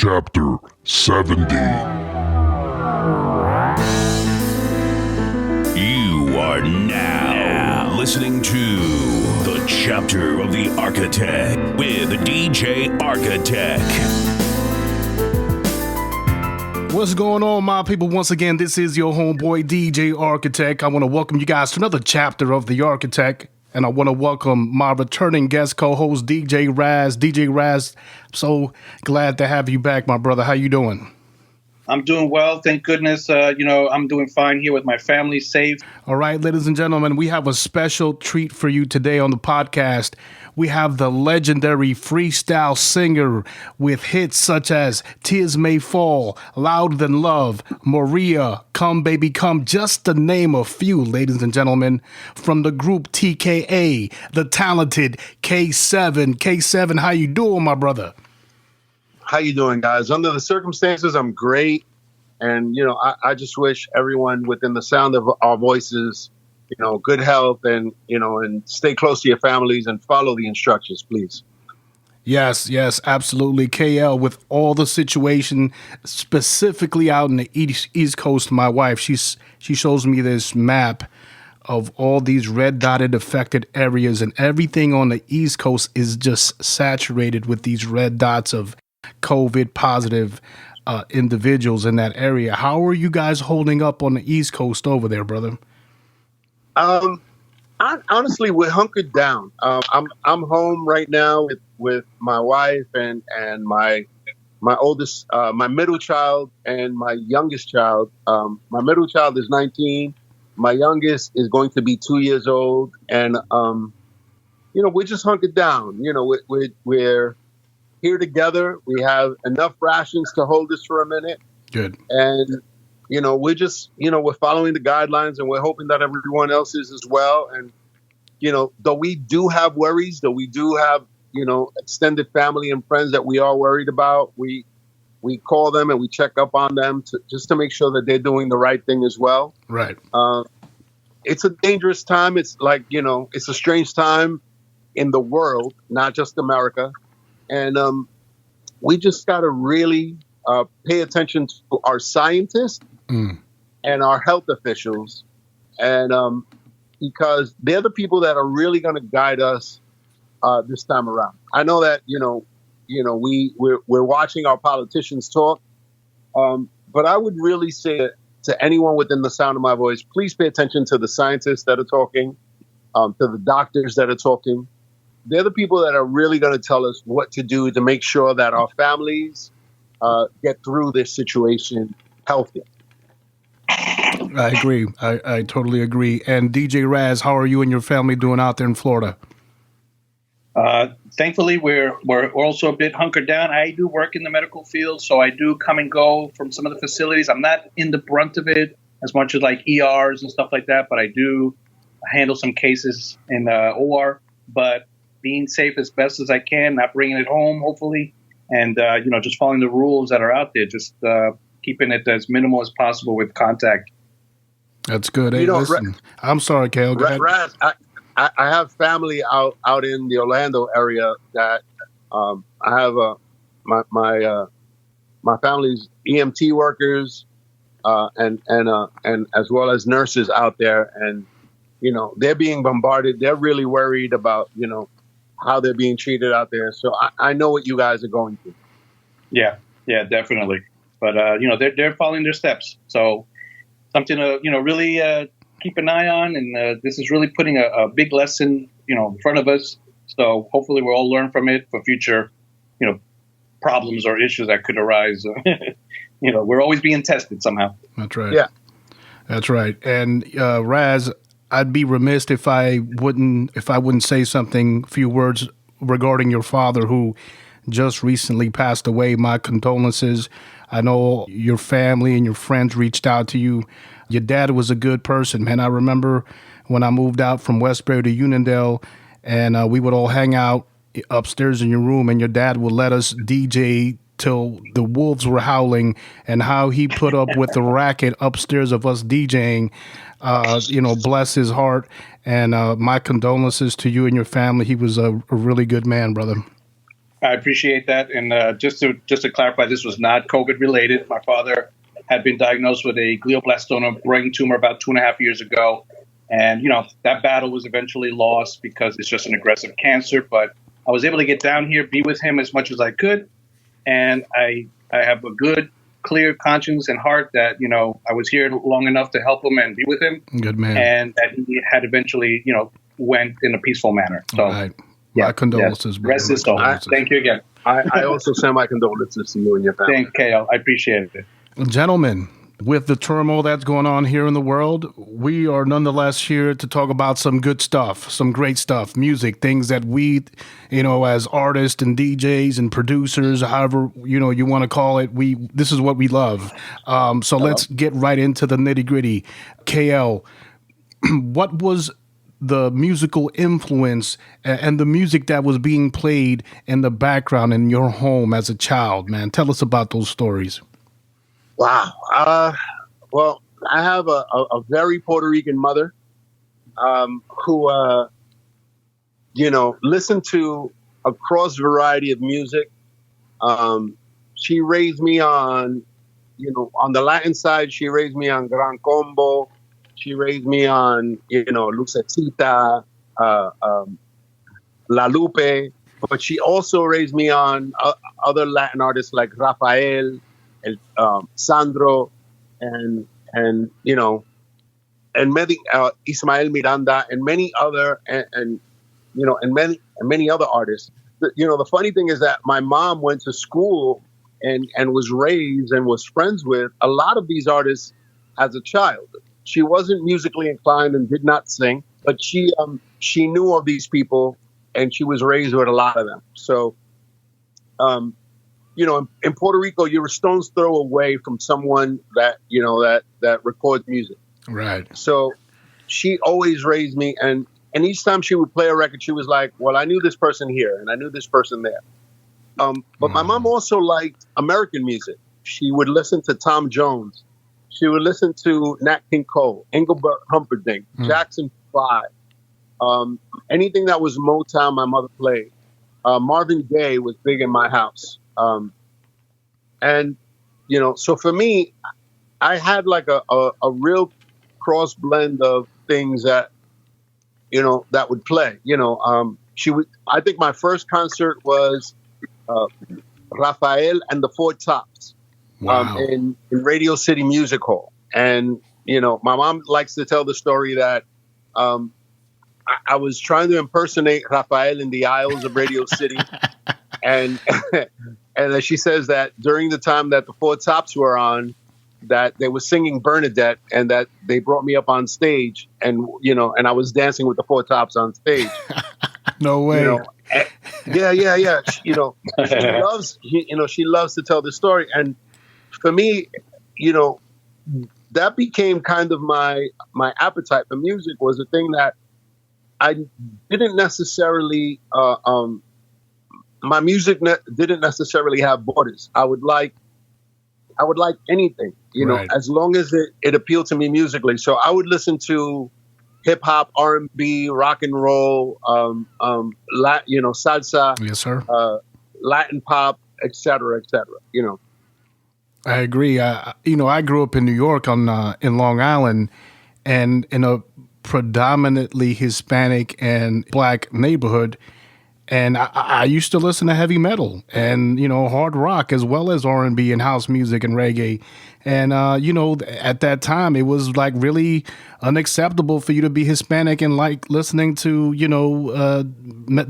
Chapter 70. You are now listening to the Chapter of the Architech with DJ Architech. What's going on, my people? Once again, this is your homeboy DJ Architech. I want to welcome you guys to another chapter of the Architech, and I want to welcome my returning guest co-host DJ Raz. DJ Raz, so glad to have you back, my brother. How you doing? I'm doing well, thank goodness. I'm doing fine here with my family, safe. All right, ladies and gentlemen, we have a special treat for you today on the podcast. We have the legendary freestyle singer with hits such as Tears May Fall, Louder Than Love, Maria, Come Baby Come, just to name a few, ladies and gentlemen, from the group TKA, the talented K-7. K-7, how you doing, my brother? How you doing, guys? Under the circumstances, I'm great. And, I just wish everyone within the sound of our voices, good health and stay close to your families and follow the instructions, please. Yes, absolutely. Kayel, with all the situation, specifically out in the East Coast, my wife, she shows me this map of all these red dotted affected areas, and everything on the East Coast is just saturated with these red dots of COVID positive individuals in that area. How are you guys holding up on the East Coast over there, brother? Honestly, we're hunkered down. I'm home right now with my wife and my oldest, my middle child and my youngest child. My middle child is 19. My youngest is going to be 2 years old, and we're just hunkered down. We're here together. We have enough rations to hold us for a minute. Good. And we're just, we're following the guidelines, and we're hoping that everyone else is as well. And, though we do have worries, though we do have, extended family and friends that we are worried about, we call them and we check up on them just to make sure that they're doing the right thing as well. Right. It's a dangerous time. It's like, it's a strange time in the world, not just America. And we just got to really pay attention to our scientists and our health officials, and because they're the people that are really going to guide us this time around. I know that we're watching our politicians talk, but I would really say to anyone within the sound of my voice, please pay attention to the scientists that are talking, to the doctors that are talking. They're the people that are really going to tell us what to do to make sure that our families get through this situation healthy. I agree. I totally agree. And DJ Raz, how are you and your family doing out there in Florida? Thankfully, we're also a bit hunkered down. I do work in the medical field, so I do come and go from some of the facilities. I'm not in the brunt of it as much as like ERs and stuff like that, but I do handle some cases in OR. But being safe as best as I can, not bringing it home, hopefully, and just following the rules that are out there, just keeping it as minimal as possible with contact. That's good. Hey, listen, I'm sorry, Kayel. Go ahead. Raz, I have family out in the Orlando area that I have my family's EMT workers and as well as nurses out there, and they're being bombarded. They're really worried about how they're being treated out there. So I know what you guys are going through. Yeah, definitely. But they're following their steps. So something to really keep an eye on, and this is really putting a big lesson in front of us. So hopefully we'll all learn from it for future problems or issues that could arise. We're always being tested somehow. That's right. Yeah, that's right. And Raz, I'd be remiss if I wouldn't say something, few words regarding your father, who just recently passed away. My condolences. I know your family and your friends reached out to you. Your dad was a good person, man. I remember when I moved out from Westbury to Uniondale, and we would all hang out upstairs in your room, and your dad would let us DJ till the wolves were howling, and how he put up with the racket upstairs of us DJing. Bless his heart, and my condolences to you and your family. He was a really good man, brother. I appreciate that. And just to clarify, this was not COVID related. My father had been diagnosed with a glioblastoma brain tumor about 2.5 years ago. And, that battle was eventually lost because it's just an aggressive cancer. But I was able to get down here, be with him as much as I could. And I have a good, clear conscience and heart that, I was here long enough to help him and be with him. Good man. And that he had eventually, went in a peaceful manner. So, right. My condolences, brother. Rest his soul. Thank you again. I also send my condolences to you and your family. Thank Kayel. I appreciate it. Gentlemen, with the turmoil that's going on here in the world, we are nonetheless here to talk about some good stuff, some great stuff, music, things that we, as artists and DJs and producers, however, you want to call it, this is what we love. So let's get right into the nitty gritty. Kayel, what was the musical influence and the music that was being played in the background in your home as a child, man? Tell us about those stories. Wow. Well, I have a very Puerto Rican mother who, listened to a cross variety of music. She raised me on the Latin side, she raised me on Gran Combo. She raised me on, Lucecita, La Lupe, but she also raised me on other Latin artists like Rafael, Sandro, and many Ismael Miranda, and many other, and many other artists. The funny thing is that my mom went to school and was raised and was friends with a lot of these artists as a child. She wasn't musically inclined and did not sing, but she knew of these people and she was raised with a lot of them. So, in Puerto Rico, you're a stone's throw away from someone that records music. Right. So she always raised me, and each time she would play a record, she was like, well, I knew this person here and I knew this person there. But my mom also liked American music. She would listen to Tom Jones. She would listen to Nat King Cole, Engelbert Humperdinck, Jackson 5. Anything that was Motown, my mother played. Marvin Gaye was big in my house. So for me, I had like a real cross blend of things that would play. I think my first concert was Rafael and the Four Tops. Wow. In Radio City Music Hall. And, my mom likes to tell the story that I was trying to impersonate Rafael in the aisles of Radio City. and she says that during the time that the Four Tops were on, that they were singing Bernadette and that they brought me up on stage and I was dancing with the Four Tops on stage. No way. Yeah. She loves to tell the story. And for me, that became kind of my appetite for music. Was a thing that I didn't necessarily, my music didn't necessarily have borders. I would like anything, right, as long as it appealed to me musically. So I would listen to hip hop, R&B, rock and roll, salsa, yes, sir, Latin pop, et cetera, I agree. I grew up in New York in Long Island, and in a predominantly Hispanic and Black neighborhood. And I used to listen to heavy metal and, hard rock as well as R&B and house music and reggae. And, at that time, it was like really unacceptable for you to be Hispanic and like listening to,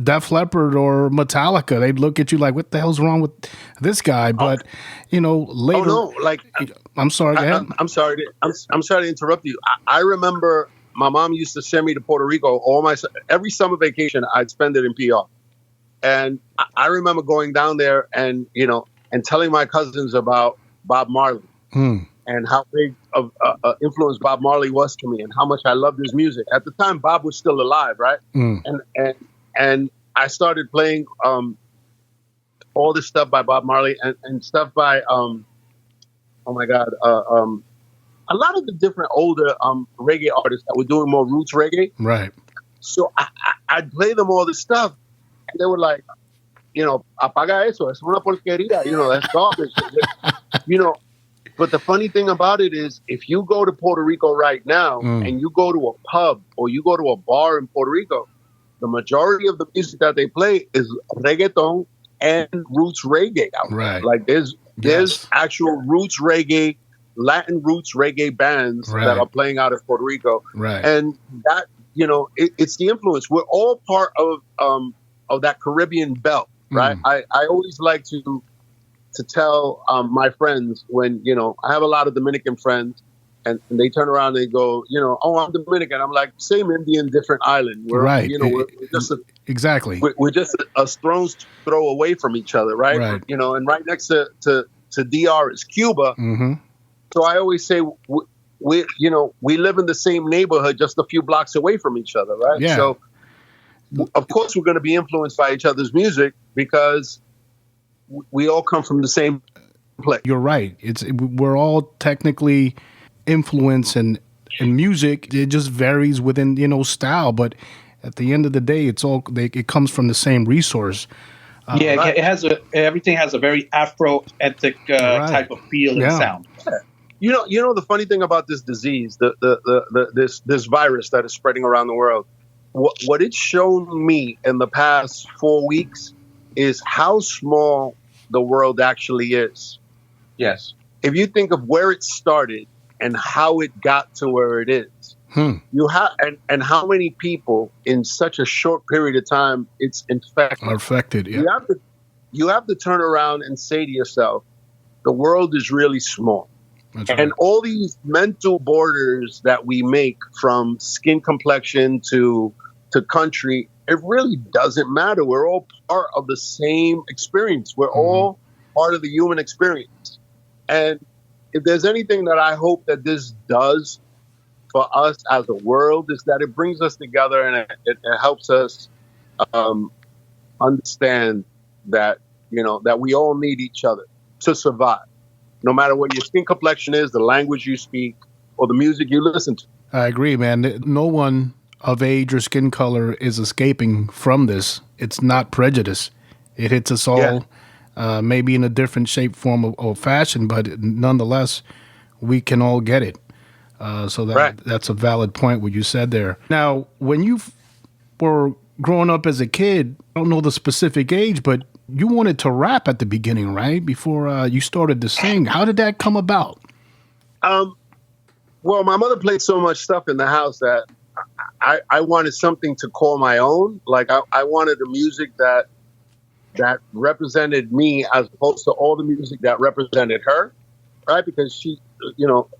Def Leppard or Metallica. They'd look at you like, what the hell's wrong with this guy? But, later. Oh, no, I'm sorry, go ahead. I'm sorry to interrupt you. I remember my mom used to send me to Puerto Rico. Every summer vacation, I'd spend it in PR. And I remember going down there and telling my cousins about Bob Marley and how big of influence Bob Marley was to me and how much I loved his music. At the time, Bob was still alive, right? And I started playing all this stuff by Bob Marley and stuff by a lot of the different older reggae artists that were doing more roots reggae. Right. So I'd play them all this stuff. And they were like, apaga eso, es una porquería, that's garbage. You know, but the funny thing about it is, if you go to Puerto Rico right now and you go to a pub or you go to a bar in Puerto Rico, the majority of the music that they play is reggaeton and roots reggae out there. Right. Like there's actual roots reggae, Latin roots reggae bands that are playing out of Puerto Rico. Right. And that, it's the influence. We're all part of that Caribbean belt, right? I always like to tell my friends when, I have a lot of Dominican friends and they turn around and they go, oh, I'm Dominican. I'm like, same Indian, different island. We're, we're just exactly. We're just a stone's throw away from each other, right? Right. And right next to DR is Cuba. Mm-hmm. So I always say we live in the same neighborhood, just a few blocks away from each other, right? Yeah. So of course we're going to be influenced by each other's music because we all come from the same place. You're right. We're all technically influenced in music. It just varies within style, but at the end of the day, it comes from the same resource. Everything has a very Afro-ethnic type of feel and sound. Yeah. The funny thing about this disease, this virus that is spreading around the world, what it's shown me in the past 4 weeks is how small the world actually is. Yes. If you think of where it started and how it got to where it is, you have and how many people in such a short period of time it's infected. Are affected. Yeah. You have to turn around and say to yourself, the world is really small. That's right. And all these mental borders that we make from skin complexion to country, it really doesn't matter. We're all part of the same experience. We're all part of the human experience. And if there's anything that I hope that this does for us as a world, is that it brings us together and it helps us understand that, that we all need each other to survive. No matter what your skin complexion is, the language you speak, or the music you listen to. I agree, man. No one of age or skin color is escaping from this. It's not prejudice. It hits us all, maybe in a different shape, form, or fashion, but nonetheless, we can all get it. So that's a valid point what you said there. Now, when you were growing up as a kid, I don't know the specific age, but you wanted to rap at the beginning, right? Before you started to sing. How did that come about? Well, my mother played so much stuff in the house that I wanted something to call my own. Like I wanted a music that represented me as opposed to all the music that represented her, right? Because she,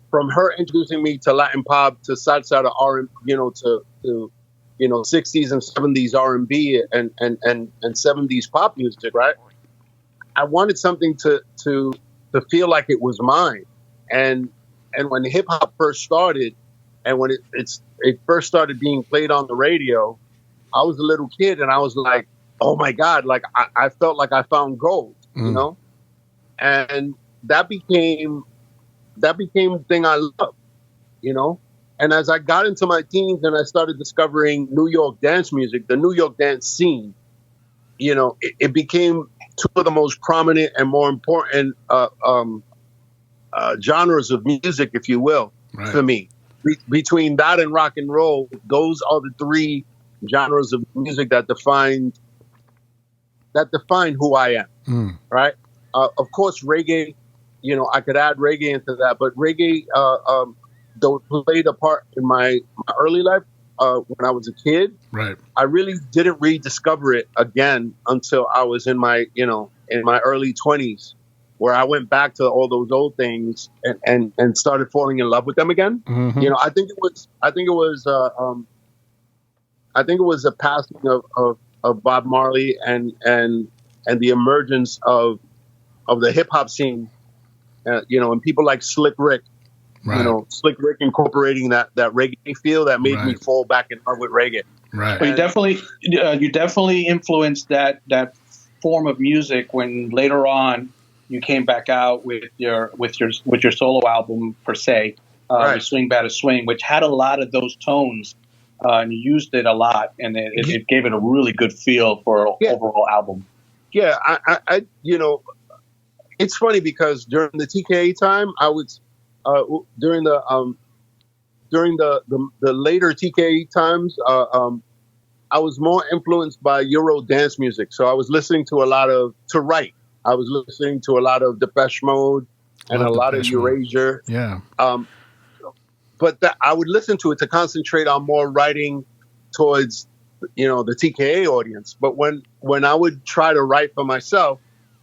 from her introducing me to Latin pop, to salsa, to R&B, to 60s and 70s R&B and 70s pop music, right? I wanted something to feel like it was mine. And when hip hop first started, and when it first started being played on the radio, I was a little kid and I was like, oh my God, like I felt like I found gold, and that became the thing I loved, And as I got into my teens and I started discovering New York dance music, the New York dance scene, it became two of the most prominent and more important genres of music, if you will, for me. Between that and rock and roll, those are the three genres of music that define who I am, right? Of course, reggae, I could add reggae into that, but reggae played a part in my early life when I was a kid. Right. I really didn't rediscover it again until I was in my early 20s, where I went back to all those old things and started falling in love with them again. Mm-hmm. I think it was a passing of Bob Marley and the emergence of the hip hop scene, and people like Slick Rick. Right. Slick Rick incorporating that reggae feel that made me fall back in love with reggae. Right. But you definitely influenced that form of music when later on you came back out with your solo album per se, Swing Batter Swing, which had a lot of those tones, and you used it a lot, and it gave it a really good feel for an overall album. Yeah, it's funny because during the TKA time, I was during the later TKA times, I was more influenced by Euro dance music. So I was listening to to write. I was listening to a lot of Depeche Mode and Love a lot of Depeche Mode. Erasure. Yeah. But I would listen to it to concentrate on more writing towards, the TKA audience. But when I would try to write for myself,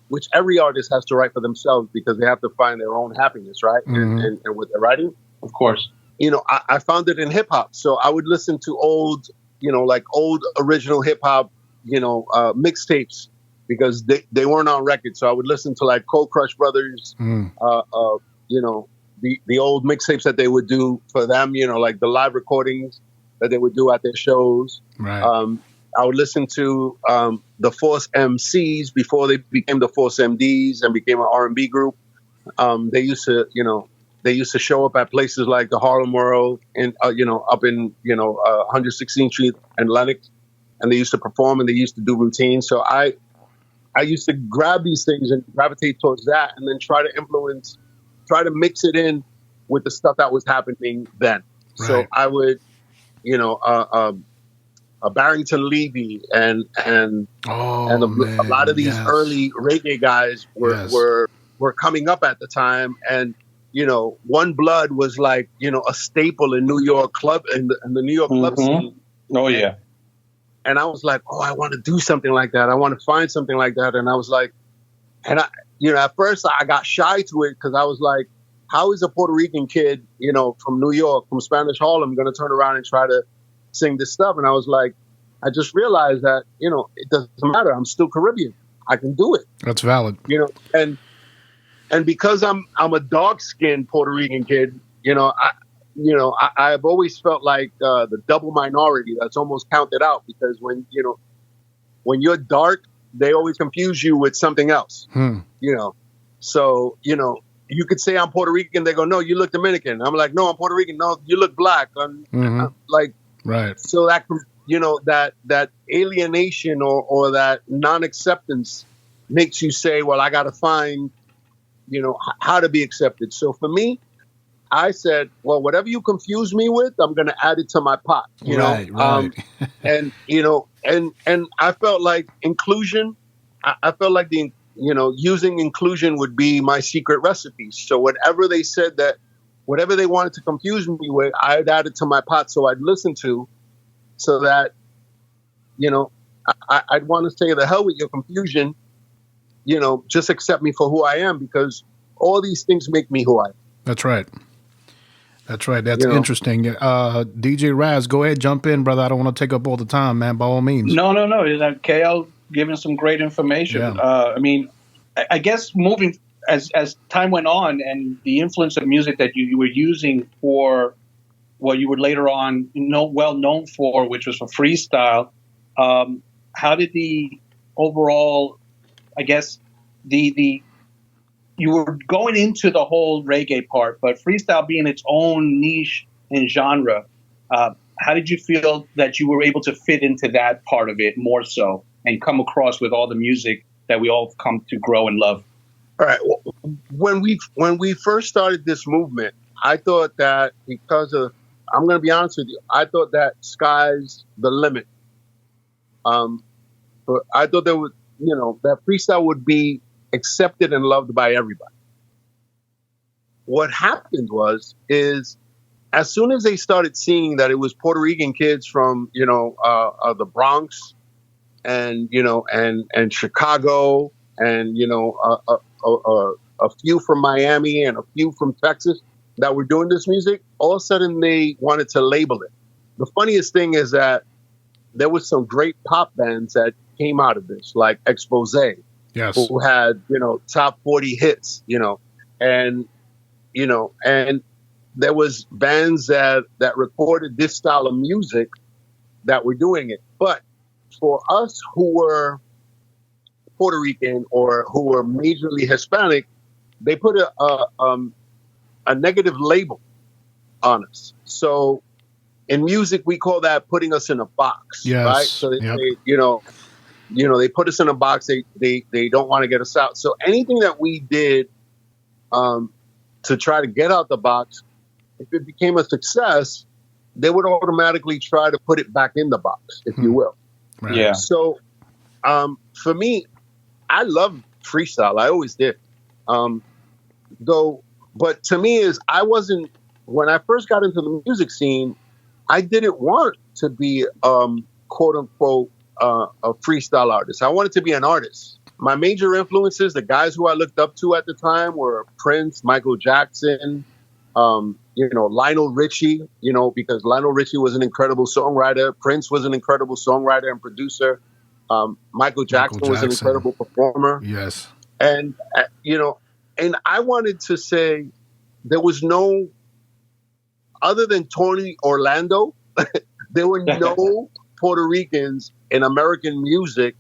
which every artist has to write for themselves because they have to find their own happiness, right? And with their writing, Of course. I found it in hip hop. So I would listen to old original hip hop, mixtapes because they weren't on record. So I would listen to like Cold Crush Brothers, the old mixtapes that they would do for them, like the live recordings that they would do at their shows. Right. I would listen to the Force MCs before they became the Force MDs and became an R&B group. They used to show up at places like the Harlem World and up in 116th Street and Lenox, and they used to perform and they used to do routines. So I used to grab these things and gravitate towards that, and then try to mix it in with the stuff that was happening then. Right. So I would, Barrington Levy and a lot of these early reggae guys were coming up at the time, and One Blood was like a staple in New York club in the New York club scene. Oh yeah. And I was like, oh, I want to do something like that. I want to find something like that. And I was like, at first I got shy to it because I was like, how is a Puerto Rican kid, from New York, from Spanish Harlem, going to turn around and try to sing this stuff? And I was like, I just realized that, it doesn't matter. I'm still Caribbean. I can do it. That's valid. And because I'm a dark-skinned Puerto Rican kid, I've always felt like the double minority that's almost counted out, because when you're dark, they always confuse you with something else. So, you could say I'm Puerto Rican. They go, no, you look Dominican. I'm like, no, I'm Puerto Rican. No, you look black. I'm like, right. So that, that alienation or that non-acceptance makes you say, well, I got to find, how to be accepted. So for me, I said, well, whatever you confuse me with, I'm going to add it to my pot, Right. and I felt like inclusion, I felt like using inclusion would be my secret recipe. So whatever they said whatever they wanted to confuse me with, I'd add it to my pot. So I'd listen to, so that, I'd want to say, the hell with your confusion, just accept me for who I am, because all these things make me who I am. That's right. That's interesting. DJ Raz, go ahead, jump in, brother. I don't want to take up all the time, man, by all means. No. Kayel giving some great information. Yeah. I guess moving as time went on, and the influence of music that you were using for what you would later on well known for, which was for freestyle, how did the overall, I guess, you were going into the whole reggae part, but freestyle being its own niche and genre, how did you feel that you were able to fit into that part of it more so and come across with all the music that we all come to grow and love? All right. When we first started this movement, I thought that I'm going to be honest with you, I thought that sky's the limit. But I thought that freestyle would be accepted and loved by everybody. What happened is as soon as they started seeing that it was Puerto Rican kids from the Bronx and and Chicago and a few from Miami and a few from Texas that were doing this music, all of a sudden they wanted to label it. The funniest thing is that there was some great pop bands that came out of this, like Expose. Yes. Who had, top 40 hits, and there was bands that recorded this style of music that were doing it. But for us who were Puerto Rican or who were majorly Hispanic, they put a negative label on us. So in music, we call that putting us in a box, yes. right? So they say, they put us in a box. They don't want to get us out. So anything that we did to try to get out the box, if it became a success, they would automatically try to put it back in the box, if you will. Right. Yeah. So for me, I love freestyle. I always did. But to me when I first got into the music scene, I didn't want to be quote unquote a freestyle artist. I wanted to be an artist. My major influences, the guys who I looked up to at the time, were Prince, Michael Jackson, Lionel Richie, because Lionel Richie was an incredible songwriter. Prince was an incredible songwriter and producer. Michael Jackson was an incredible performer. Yes. And, and I wanted to say there was no, other than Tony Orlando, there were no Puerto Ricans in American music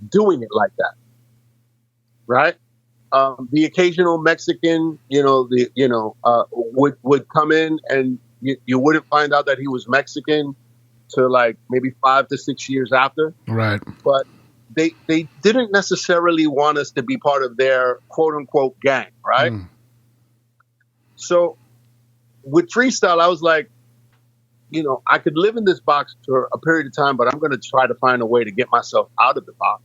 doing it like that. Right? The occasional Mexican, would come in, and you wouldn't find out that he was Mexican till like maybe 5 to 6 years after. Right. But they didn't necessarily want us to be part of their quote unquote gang, right? So with freestyle, I was like, I could live in this box for a period of time, but I'm going to try to find a way to get myself out of the box.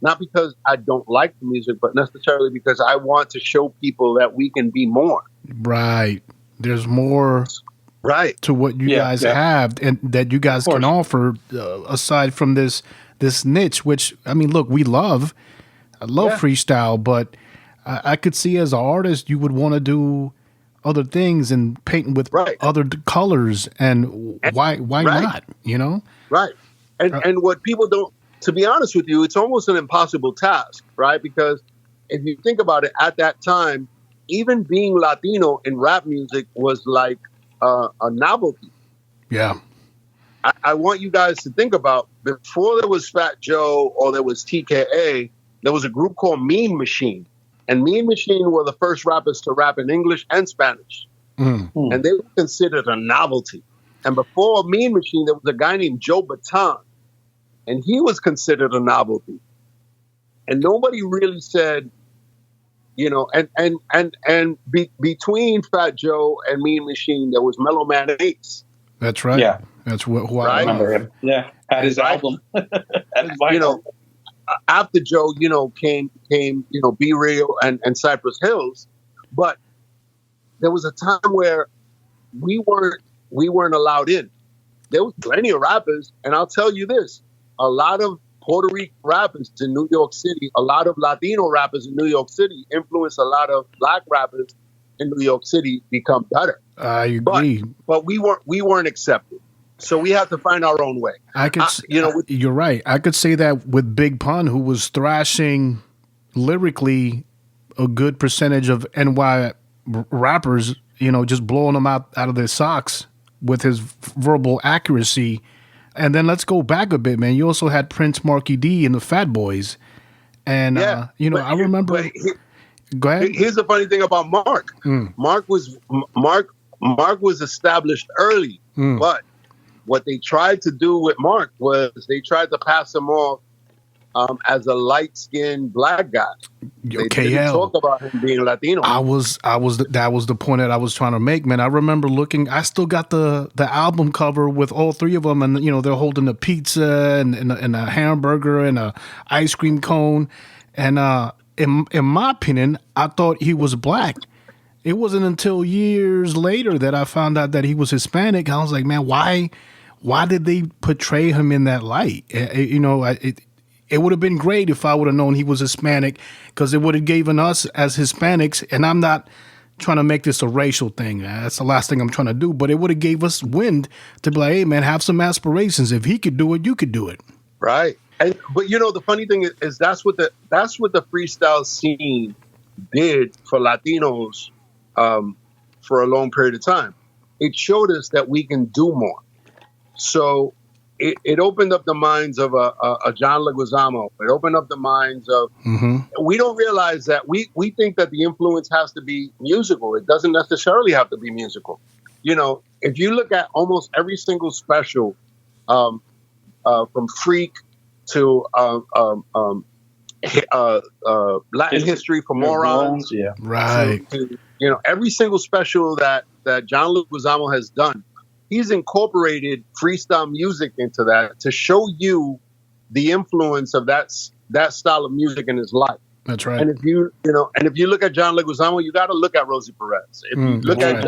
Not because I don't like the music, but necessarily because I want to show people that we can be more. Right. There's more to what you guys have and that you guys can offer aside from this niche, which, I mean, look, I love freestyle, but I could see as an artist, you would want to do other things and paint with other colors. And why not, Right. And what people don't, to be honest with you, it's almost an impossible task, right? Because if you think about it, at that time, even being Latino in rap music was like a novelty. Yeah. I want you guys to think about, before there was Fat Joe or there was TKA, there was a group called Mean Machine. And Mean Machine were the first rappers to rap in English and Spanish. And they were considered a novelty. And before Mean Machine, there was a guy named Joe Baton. And he was considered a novelty. And nobody really said, between Fat Joe and Mean Machine, there was Mellow Man Ace. That's right. Yeah. That's who I remember him. Yeah. Had his album. After Joe, came Be Real and Cypress Hills. But there was a time where we weren't allowed in. There was plenty of rappers, and I'll tell you this. A lot of Puerto Rican rappers in New York City, a lot of Latino rappers in New York City influenced a lot of black rappers in New York City become better. I agree. But we weren't accepted. So we had to find our own way. You're right. I could say that with Big Pun, who was thrashing lyrically a good percentage of NY rappers, just blowing them out of their socks with his verbal accuracy. And then let's go back a bit, man. You also had Prince, Marky D, and the Fat Boys. And, I remember... Go ahead. Here's the funny thing about Mark. Mark was established early, but what they tried to do with Mark was they tried to pass him off as a light-skinned black guy. They didn't talk about him being Latino. That was the point that I was trying to make, man. I remember looking. I still got the album cover with all three of them, and they're holding a pizza and a hamburger and a ice cream cone. And in my opinion, I thought he was black. It wasn't until years later that I found out that he was Hispanic. I was like, man, why did they portray him in that light? It would have been great if I would have known he was Hispanic, because it would have given us as Hispanics, and I'm not trying to make this a racial thing. That's the last thing I'm trying to do, but it would have gave us wind to be like, hey, man, have some aspirations. If he could do it, you could do it. Right. But the funny thing is that's what the freestyle scene did for Latinos for a long period of time. It showed us that we can do more. So it opened up the minds of a John Leguizamo. It opened up the minds of, we don't realize that we think that the influence has to be musical. It doesn't necessarily have to be musical. If you look at almost every single special from freak to Latin history for morons. Yeah. Right. To, every single special that John Leguizamo has done, he's incorporated freestyle music into that to show you the influence of that style of music in his life. That's right. And if you look at John Leguizamo, you got to look at Rosie Perez. If you look at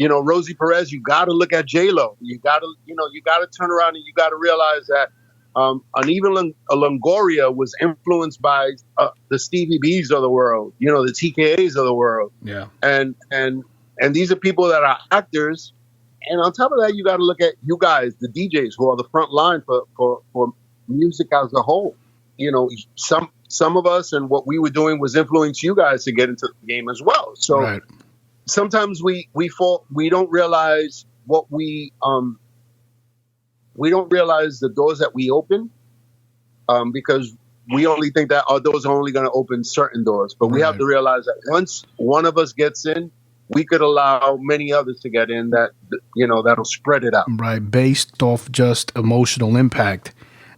Rosie Perez, you got to look at J-Lo. You got to turn around and you got to realize that Uneven Longoria was influenced by the Stevie B's of the world, the TKAs of the world. Yeah. And these are people that are actors. And on top of that, you got to look at you guys, the DJs, who are the front line for music as a whole. Some of us and what we were doing was influence you guys to get into the game as well. So sometimes we don't realize we don't realize the doors that we open because we only think that our doors are only going to open certain doors. But we have to realize that once one of us gets in, we could allow many others to get in that'll spread it out. Right. Based off just emotional impact.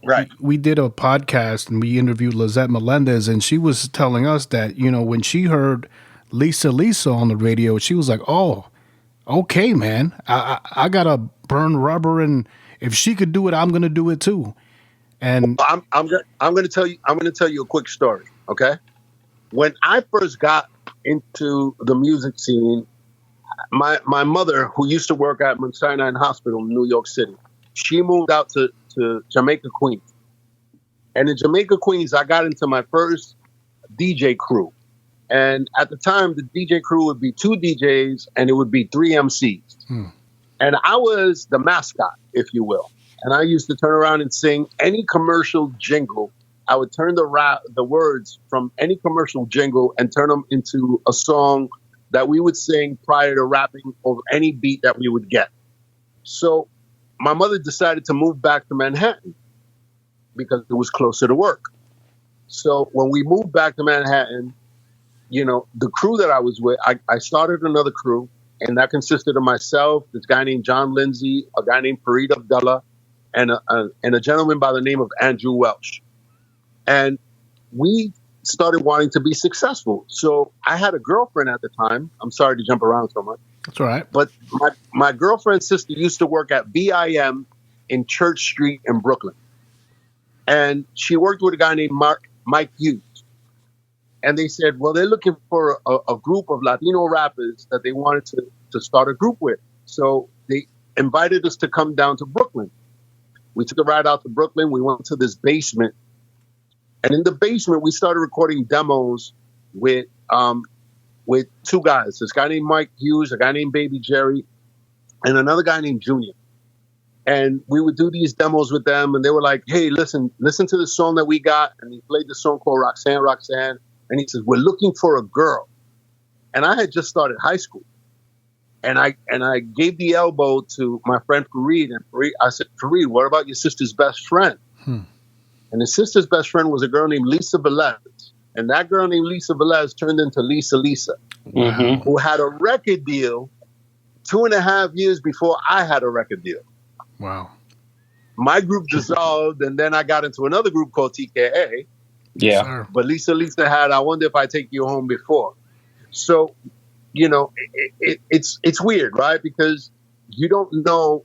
Right. We did a podcast and we interviewed Lizette Melendez, and she was telling us that, when she heard Lisa on the radio, she was like, oh, okay, man, I got to burn rubber, and if she could do it, I'm going to do it too. And I'm going to tell you a quick story. Okay. When I first got into the music scene, my mother, who used to work at Mount Sinai Hospital in New York City, she moved out to Jamaica, Queens. And in Jamaica, Queens, I got into my first DJ crew. And at the time, the DJ crew would be 2 DJs and it would be 3 MCs. And I was the mascot, if you will. And I used to turn around and sing any commercial jingle. I would turn the words from any commercial jingle and turn them into a song that we would sing prior to rapping over any beat that we would get. So my mother decided to move back to Manhattan because it was closer to work. So when we moved back to Manhattan, the crew that I was with, I started another crew, and that consisted of myself, this guy named John Lindsay, a guy named Fareed Abdullah, and a gentleman by the name of Andrew Welsh. And we started wanting to be successful. So I had a girlfriend at the time. I'm sorry to jump around so much. That's all right. But my girlfriend's sister used to work at BIM in Church Street in Brooklyn. And she worked with a guy named Mike Hughes. And they said, well, they're looking for a group of Latino rappers that they wanted to start a group with. So they invited us to come down to Brooklyn. We took a ride out to Brooklyn. We went to this basement. And in the basement, we started recording demos with 2 guys. This guy named Mike Hughes, a guy named Baby Jerry, and another guy named Junior. And we would do these demos with them. And they were like, hey, listen to the song that we got. And he played the song called Roxanne, Roxanne. And he says, we're looking for a girl. And I had just started high school. And I gave the elbow to my friend Fareed. And I said, Fareed, what about your sister's best friend? And his sister's best friend was a girl named Lisa Velez. And that girl named Lisa Velez turned into Lisa, who had a record deal 2.5 years before I had a record deal. Wow. My group dissolved, and then I got into another group called TKA. Yeah. But Lisa had I Wonder If I Take You Home before. So, it's weird, right? Because you don't know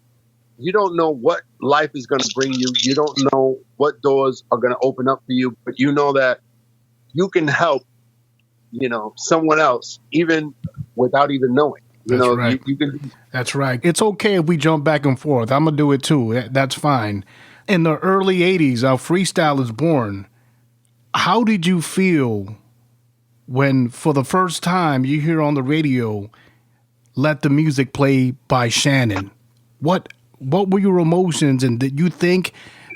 what life is going to bring you. You don't know what doors are going to open up for you, but you know that you can help, someone else even without even knowing. Right. You can. That's right. It's okay if we jump back and forth. I'm going to do it too. That's fine. In the early 80s, our freestyle is born. How did you feel when, for the first time, you hear on the radio, Let the Music Play by Shannon? What were your emotions, and did you think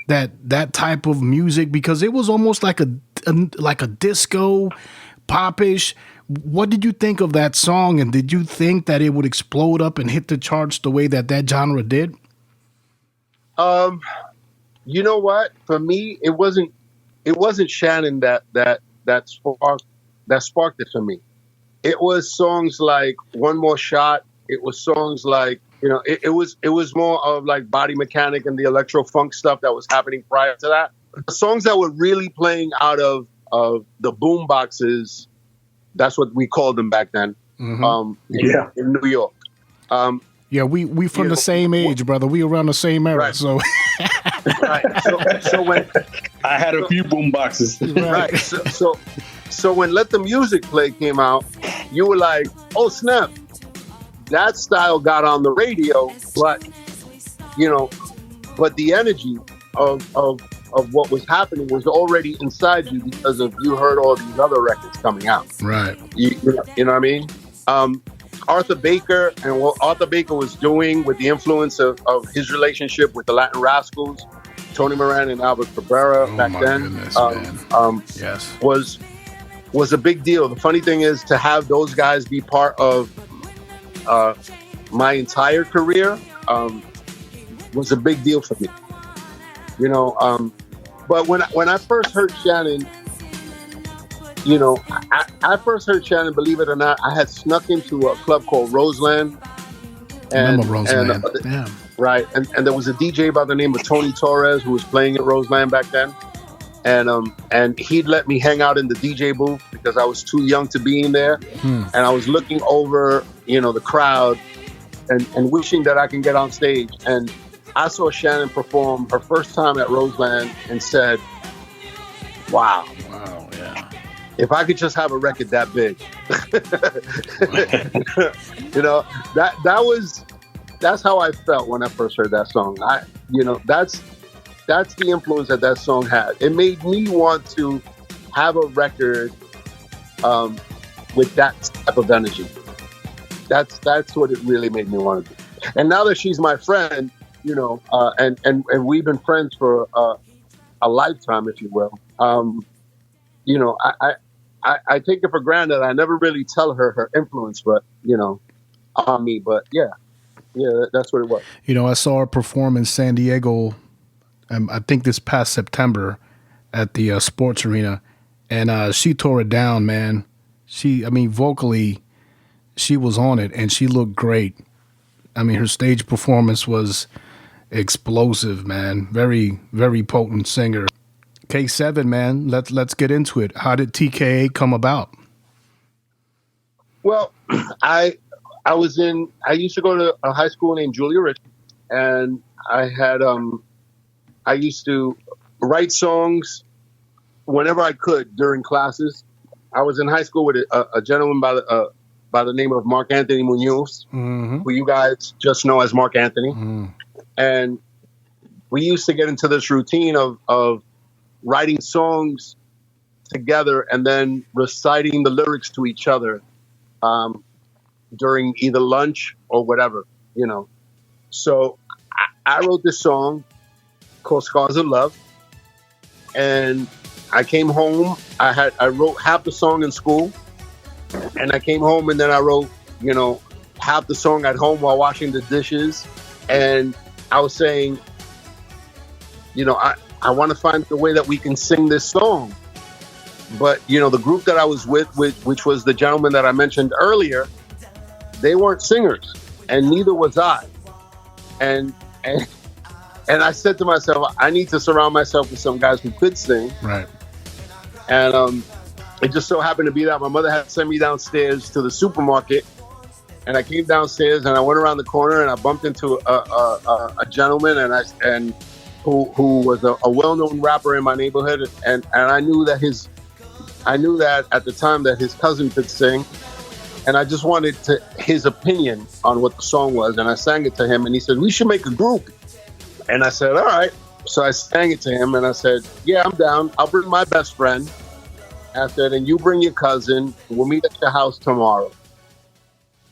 that type of music, because it was almost like a disco, popish, what did you think of that song, and did you think that it would explode up and hit the charts the way that genre did? You know what? For me, it wasn't Shannon that sparked it for me. It was songs like One More Shot. It was songs like It was more of like Body Mechanic and the electro funk stuff that was happening prior to that. The songs that were really playing out of the boom boxes, that's what we called them back then. In New York. Yeah, we from the same age, brother. We around the same era, right. so. Right. So when I had a few boom boxes. right. So when Let the Music Play came out, you were like, oh snap, that style got on the radio, but the energy of what was happening was already inside you because of you heard all these other records coming out. Right. You know what I mean? Arthur Baker and what Arthur Baker was doing with the influence of his relationship with the Latin Rascals, Tony Moran and Albert Rivera back then, yes, was a big deal. The funny thing is to have those guys be part of my entire career was a big deal for me. But when I first heard Shannon, I first heard Shannon, believe it or not, I had snuck into a club called Roseland. And Roseland. Damn. Right. And there was a DJ by the name of Tony Torres who was playing at Roseland back then. And he'd let me hang out in the DJ booth because I was too young to be in there. And I was looking over, the crowd and wishing that I can get on stage. And I saw Shannon perform her first time at Roseland and said, wow, yeah. If I could just have a record that big, that's how I felt when I first heard that song. That's the influence that song had. It made me want to have a record with that type of energy. That's what it really made me want to do. And now that she's my friend, and we've been friends for a lifetime, if you will. I take it for granted. I never really tell her influence, but on me. But yeah, that's what it was. I saw her perform in San Diego. I think this past September at the sports arena, and she tore it down, man. Vocally, she was on it, and she looked great. Her stage performance was explosive, man. Very, very potent singer. K-7, man, let's get into it. How did TKA come about? Well, I used to go to a high school named Julia Rich, and I used to write songs whenever I could during classes. I was in high school with a gentleman by the name of Mark Anthony Munoz, who you guys just know as Mark Anthony. And we used to get into this routine of writing songs together and then reciting the lyrics to each other during either lunch or whatever, So I wrote this song called Scars of Love, and I came home. I wrote half the song in school, and I came home and then I wrote, half the song at home while washing the dishes, and I was saying, I want to find a way that we can sing this song. But, the group that I was with, which was the gentleman that I mentioned earlier, they weren't singers, and neither was I. And I said to myself, I need to surround myself with some guys who could sing. Right. And it just so happened to be that my mother had sent me downstairs to the supermarket, and I came downstairs and I went around the corner and I bumped into a gentleman and who was a well-known rapper in my neighborhood, and I knew that at the time that his cousin could sing, and I just wanted his opinion on what the song was, and I sang it to him, and he said, we should make a group. And I said, all right. So I sang it to him, and I said, yeah, I'm down. I'll bring my best friend. I said, and you bring your cousin. We'll meet at your house tomorrow.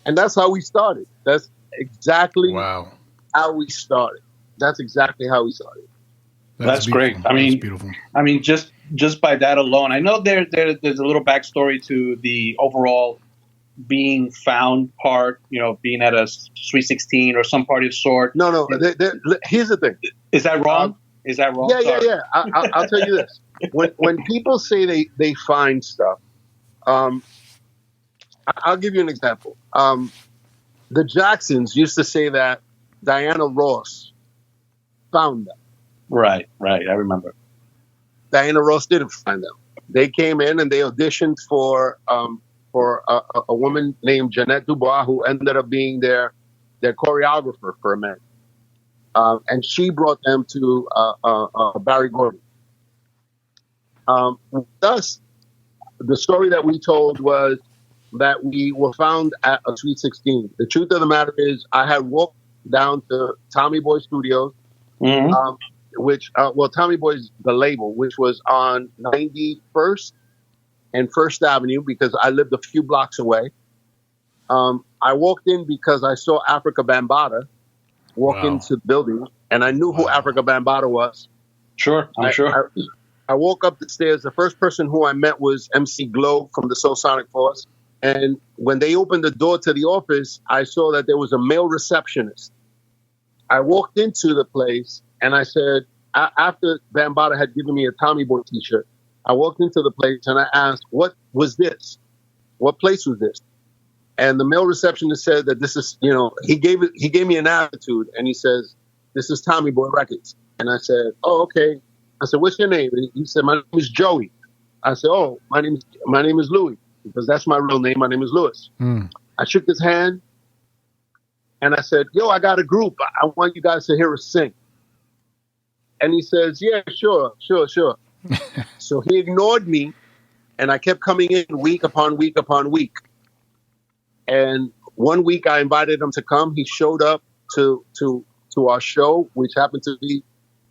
And that's how we started. That's exactly how we started. That's exactly how we started. That's great. That's beautiful. Just by that alone, I know there's a little backstory to the overall being found part, being at a Sweet 16 or some party of sort. No. Here's the thing. Is that wrong? Yeah. I'll tell you this. When people say they find stuff, I'll give you an example. the Jacksons used to say that Diana Ross found them. Right. I remember. Diana Ross didn't find them. They came in and they auditioned for a woman named Jeanette Dubois, who ended up being their choreographer for a minute. And she brought them to Barry Gordon. Thus, the story that we told was that we were found at a Sweet 16. The truth of the matter is, I had walked down to Tommy Boy Studios, Tommy Boy's the label, which was on 91st and First Avenue, because I lived a few blocks away. I walked in because I saw Africa Bambaataa walk into the building, and I knew who Africa Bambaataa was. Sure, I'm sure. I woke up the stairs. The first person who I met was MC Glow from the Soul Sonic Force. And when they opened the door to the office, I saw that there was a male receptionist. I walked into the place and I said, after Bambaataa had given me a Tommy Boy t-shirt, I walked into the place and I asked, what was this? What place was this? And the male receptionist said that this is, he gave me an attitude, and he says, this is Tommy Boy Records. And I said, oh, okay. I said, what's your name? And he said, my name is Joey. I said, oh, my name is Louis, because that's my real name. My name is Louis. I shook his hand and I said, yo, I got a group. I want you guys to hear us sing. And he says, yeah, sure. So he ignored me, and I kept coming in week upon week upon week. And one week I invited him to come. He showed up to our show, which happened to be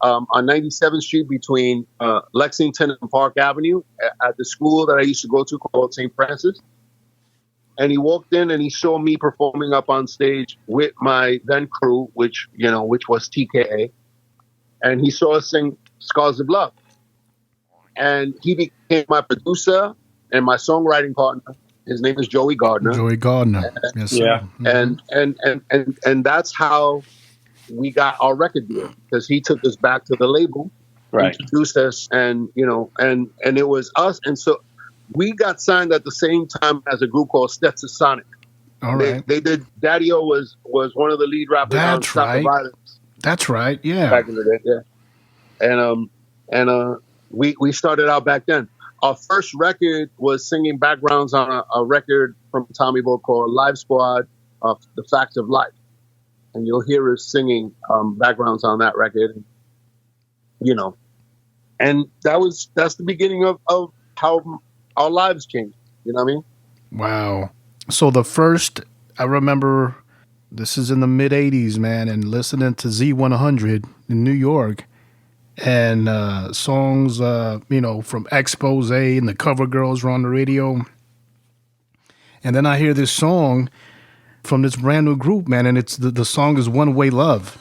on 97th Street between Lexington and Park Avenue at the school that I used to go to called St. Francis. And he walked in and he saw me performing up on stage with my then crew, which was TKA. And he saw us sing Scars of Love. And he became my producer and my songwriting partner. His name is Joey Gardner. Yes, sir. Yeah. And that's how we got our record deal, because he took us back to the label, introduced us, and it was us. And so we got signed at the same time as a group called Stetsasonic. All right. They did. Daddy-O was one of the lead rappers on Stop the Violence. That's right. Yeah. Back in the day. Yeah. We started out back then. Our first record was singing backgrounds on a record from Tommy Boy called Live Squad of The Facts of Life. And you'll hear us singing backgrounds on that record. And that's the beginning of how our lives changed. You know what I mean? Wow. So the first, I remember, this is in the mid 80s, man, and listening to Z100 in New York. And songs, from Expose and the Cover Girls were on the radio. And then I hear this song from this brand new group, man, and it's the song is One Way Love.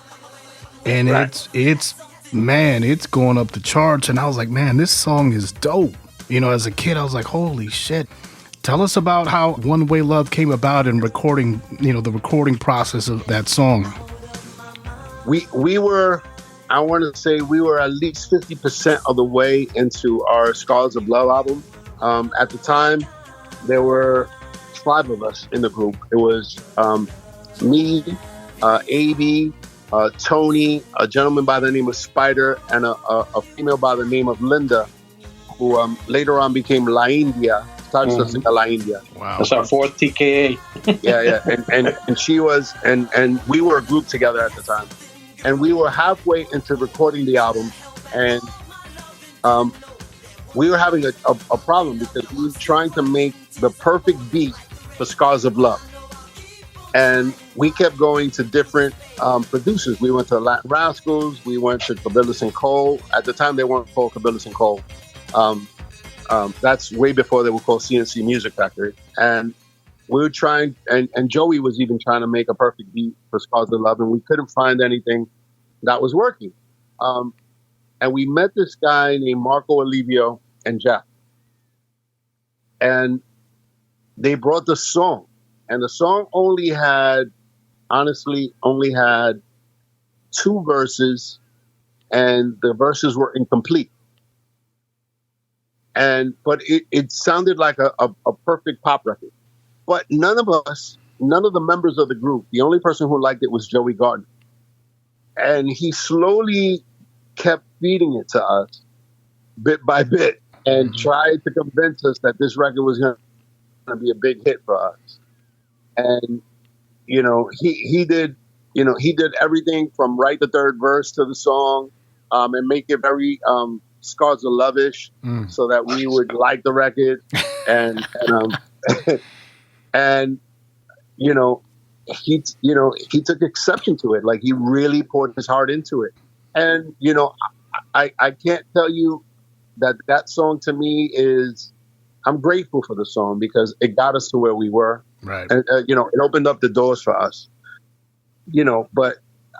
And it's going up the charts. And I was like, man, this song is dope. As a kid, I was like, holy shit. Tell us about how One Way Love came about in recording, the recording process of that song. We were... I want to say we were at least 50% of the way into our Scars of Love album. At the time, there were 5 of us in the group. It was me, A.B., Tony, a gentleman by the name of Spider, and a female by the name of Linda, who later on became La India. Started to sing La India. Wow. That's our 4th TKA. Yeah. And she was, and we were a group together at the time. And we were halfway into recording the album, and we were having a problem because we were trying to make the perfect beat for Scars of Love. And we kept going to different producers. We went to Latin Rascals. We went to Cabillas and Cole. At the time, they weren't called Cabillas and Cole. That's way before they were called CNC Music Factory. And we were trying, and Joey was even trying to make a perfect beat for Scars of Love, and we couldn't find anything that was working. And we met this guy named Marco Olivio and Jeff. And they brought the song. And the song only had 2 verses, and the verses were incomplete. But it sounded like a perfect pop record. But none of us none of the members of the group. The only person who liked it was Joey Gardner, and he slowly kept feeding it to us, bit by bit, and tried to convince us that this record was going to be a big hit for us. And he did everything from write the third verse to the song, and make it very Scars of Love-ish, so that we would like the record, and and he took exception to it. Like, he really poured his heart into it. And I can't tell you that song to me is, I'm grateful for the song because it got us to where we were. Right. And it opened up the doors for us. But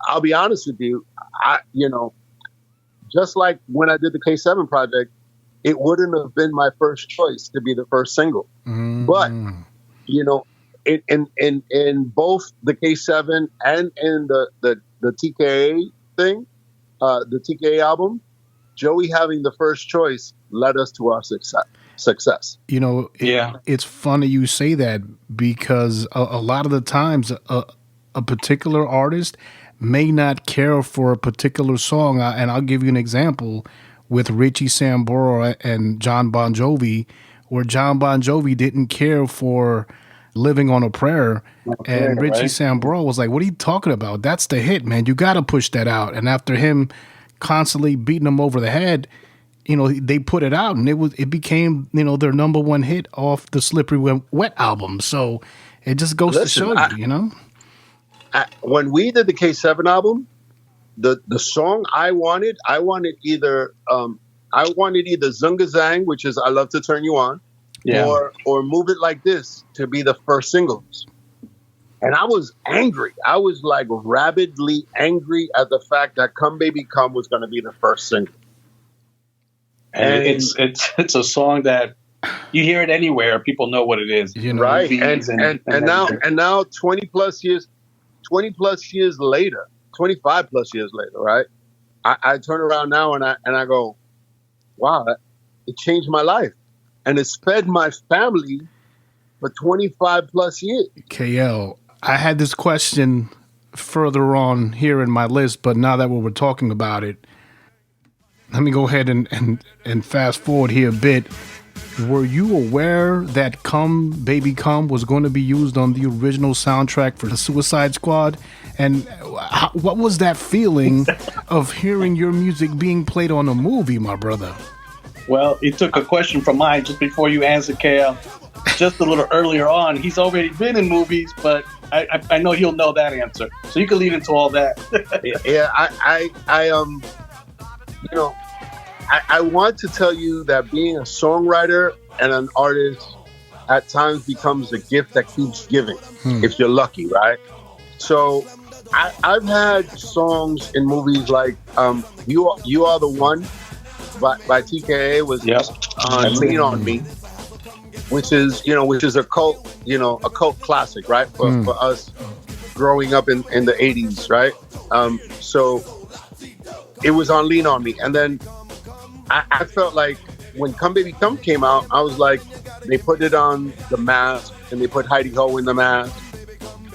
I'll be honest with you, just like when I did the K-7 project, it wouldn't have been my first choice to be the first single. But in both the K-7 and in the TKA thing, the TKA album, Joey having the first choice led us to our success. It's funny you say that, because a lot of the times a particular artist may not care for a particular song. And I'll give you an example with Richie Sambora and John Bon Jovi, where John Bon Jovi didn't care for Living on a Prayer. And Richie Sambora was like, what are you talking about? That's the hit, man. You got to push that out. And after him constantly beating him over the head, they put it out, and it became, their number one hit off the Slippery When Wet album. So it just goes to show you, when we did the K-7 album, the song I wanted either Zunga Zang, which is I Love to Turn You On, or Move It Like This to be the first singles. And I was angry. I was like rabidly angry at the fact that Come Baby Come was going to be the first single. And it's a song that you hear it anywhere, people know what it is. Right. And now 20 plus years later, 25 plus years later, right? I turn around now and I go, wow, it changed my life. And it's fed my family for 25 plus years. Kayel, I had this question further on here in my list, but now that we're talking about it, let me go ahead and fast forward here a bit. Were you aware that Come Baby Come was going to be used on the original soundtrack for the Suicide Squad? And what was that feeling of hearing your music being played on a movie, my brother? Well, it took a question from mine just before you answered, Kayel. Just a little earlier on, he's already been in movies, but I know he'll know that answer. So you can lead into all that. I want to tell you that being a songwriter and an artist at times becomes a gift that keeps giving, if you're lucky, right? So I've had songs in movies like You Are the One by TKA was on Lean On Me, which is a cult classic, right? For us growing up in the 80s, right? So it was on Lean On Me. And then I felt like when Come Baby Come came out, I was like, they put it on The Mask and they put Heidi Ho in The Mask.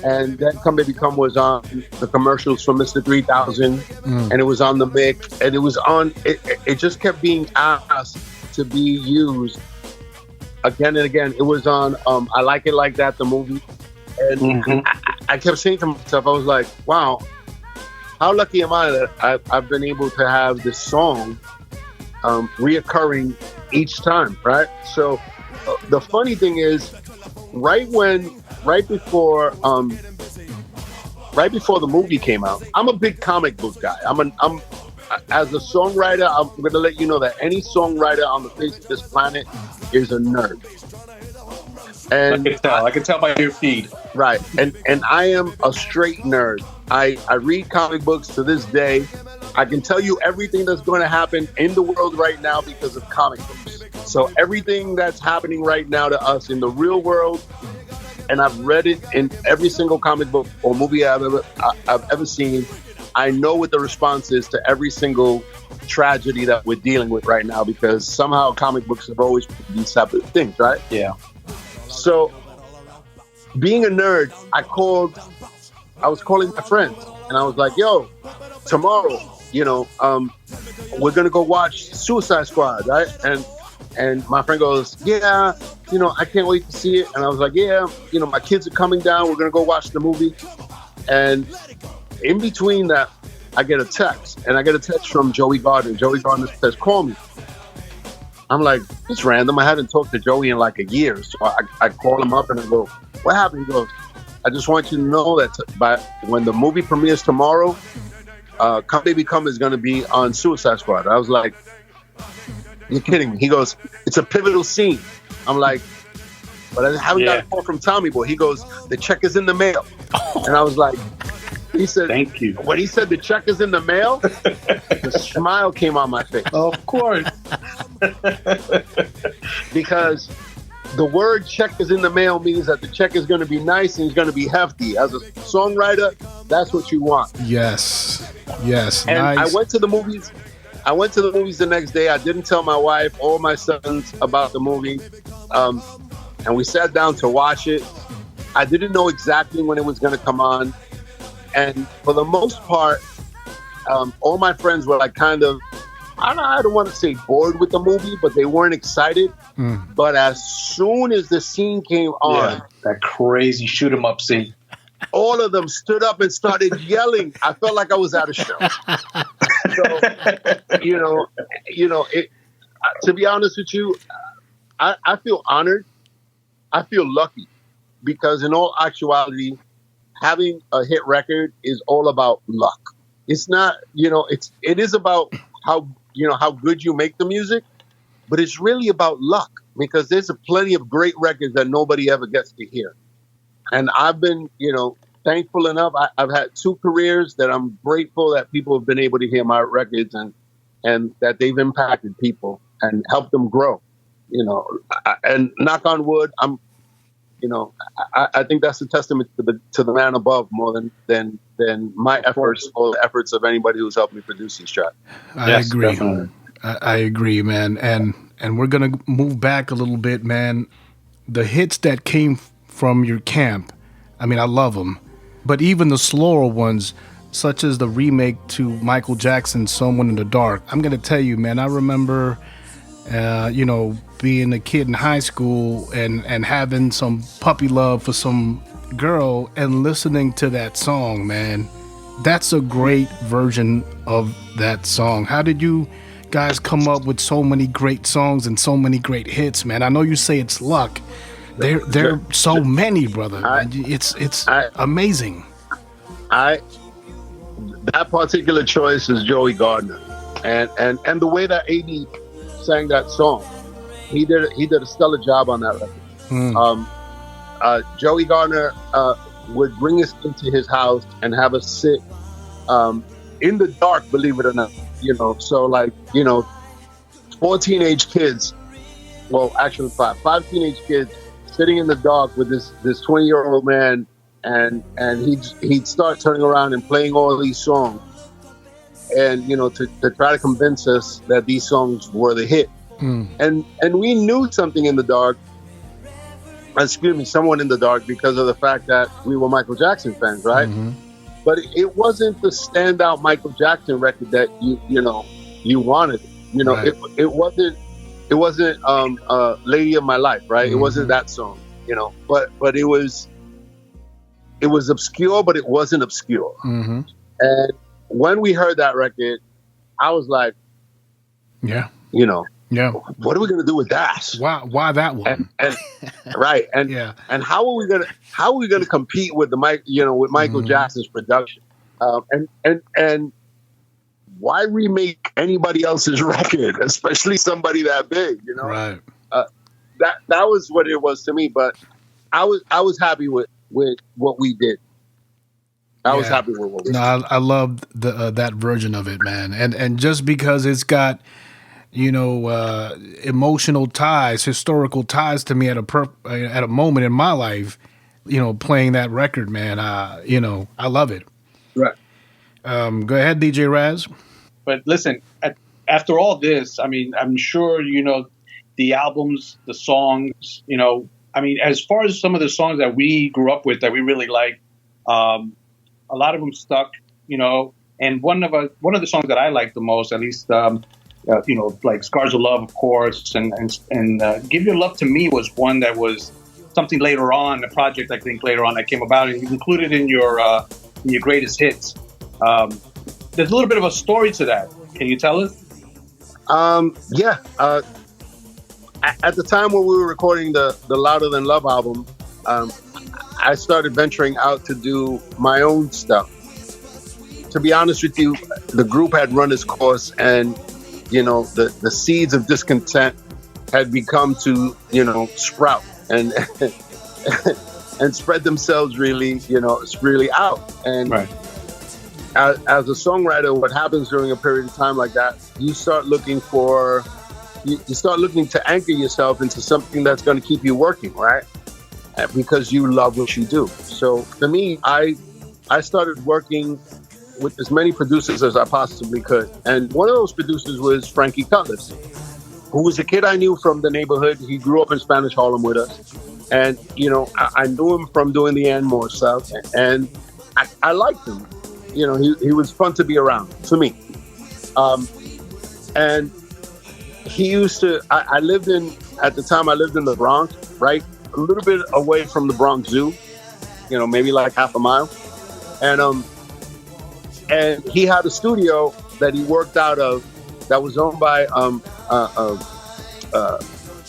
And then Come Baby Come was on the commercials for Mr. 3000 and it was on The Mix and it was on, it just kept being asked to be used again and again. It was on I Like It Like That, the movie. And I kept saying to myself, I was like, wow, how lucky am I that I've been able to have this song reoccurring each time, right? So the funny thing is, right before the movie came out, I'm a big comic book guy. As a songwriter, I'm going to let you know that any songwriter on the face of this planet is a nerd. And I can tell by your feed. Right. And I am a straight nerd. I read comic books to this day. I can tell you everything that's going to happen in the world right now because of comic books. So everything that's happening right now to us in the real world, and I've read it in every single comic book or movie I've ever seen. I know what the response is to every single tragedy that we're dealing with right now, because somehow comic books have always been these separate things, right? Yeah. So being a nerd, I was calling my friends, and I was like, "Yo, tomorrow, we're gonna go watch Suicide Squad, right?" And my friend goes, "Yeah, I can't wait to see it." And I was like, "Yeah, my kids are coming down. We're gonna go watch the movie." And in between that, I get a text, and I get a text from Joey Gardner. Joey Gardner says, "Call me." I'm like, "It's random. I hadn't talked to Joey in like a year." So I call him up and I go, "What happened?" He goes, "I just want you to know that when the movie premieres tomorrow, Come Baby Come is going to be on Suicide Squad." I was like, "You're kidding me." He goes, "It's a pivotal scene." I'm like, "But I haven't got a call from Tommy Boy." He goes, "The check is in the mail." And I was like, he said, Thank you. when he said the check is in the mail, the smile came on my face. Of course. Because the word check is in the mail means that the check is going to be nice and it's going to be hefty. As a songwriter, that's what you want. Yes. And Nice. I went to the movies the next day. I didn't tell my wife or my sons about the movie. And we sat down to watch it. I didn't know exactly when it was going to come on. And for the most part, all my friends were like kind of, I don't want to say bored with the movie, but they weren't excited. But as soon as the scene came on, that crazy shoot 'em up scene. all of them stood up and started yelling. I felt like I was at a show. So, to be honest with you, I feel honored. I feel lucky because in all actuality, having a hit record is all about luck. It's not, it is about how good you make the music, but it's really about luck because there's plenty of great records that nobody ever gets to hear. And I've been, thankful enough. I've had 2 careers that I'm grateful that people have been able to hear my records and that they've impacted people and helped them grow, and knock on wood, I think that's a testament to the man above more than my efforts or the efforts of anybody who's helped me produce these tracks. I agree. I agree, man. And we're gonna move back a little bit, man. The hits that came from your camp, I mean, I love them, but even the slower ones, such as the remake to Michael Jackson's "Someone in the Dark." I'm gonna tell you, man. I remember, being a kid in high school and having some puppy love for some girl and listening to that song, man. That's a great version of that song. How did you guys come up with so many great songs and so many great hits, man? I know you say it's luck. There are so many, brother. It's amazing. That particular choice is Joey Gardner, and the way that A.D. sang that song, he did a stellar job on that record. Joey Gardner would bring us into his house and have us sit in the dark, believe it or not. So 4 teenage kids, well, actually 5 teenage kids sitting in the dark with this 20-year-old man, and he'd start turning around and playing all these songs, and to try to convince us that these songs were the hit. And we knew something in the dark. Someone in the dark, because of the fact that we were Michael Jackson fans, right? But it wasn't the standout Michael Jackson record that you wanted. Right. It wasn't Lady of My Life, right? It wasn't that song, but it was obscure, but it wasn't obscure. And when we heard that record, I was like, yeah. What are we gonna do with that? Why that one? And right, and and how are we gonna compete with with Michael Jackson's production? And why remake anybody else's record, especially somebody that big? Right. That was what it was to me. But I was happy with what we did. I was happy with what we did. No, I loved that version of it, man. And just because it's got emotional ties, historical ties to me at a moment in my life, playing that record, man. I love it. Right. Go ahead, DJ Raz. But listen, after all this, I mean, I'm sure the albums, the songs. I mean, as far as some of the songs that we grew up with that we really liked, a lot of them stuck, you know. And one of the songs that I liked the most, at least, you know, like "Scars of Love," of course, and "Give Your Love to Me" was one that was something later on, a project I think later on that came about, and you included in your greatest hits. There's a little bit of a story to that. Can you tell us? Yeah. At the time when we were recording the Louder Than Love album, I started venturing out to do my own stuff. To be honest with you, the group had run its course, and you know the seeds of discontent had begun to, you know, sprout and and spread themselves really out. And Right. as a songwriter, what happens during a period of time like that, you start looking to anchor yourself into something that's going to keep you working, right? Because you love what you do. So for me, I started working with as many producers as I possibly could. And one of those producers was Frankie Cutlass, who was a kid I knew from the neighborhood. He grew up in Spanish Harlem with us. And, you know, I knew him from doing the Anmore stuff. And I liked him. You know, he was fun to be around, to me. And he used to, at the time I lived in the Bronx, right? A little bit away from the Bronx Zoo, you know, maybe like half a mile. And he had a studio that he worked out of that was owned by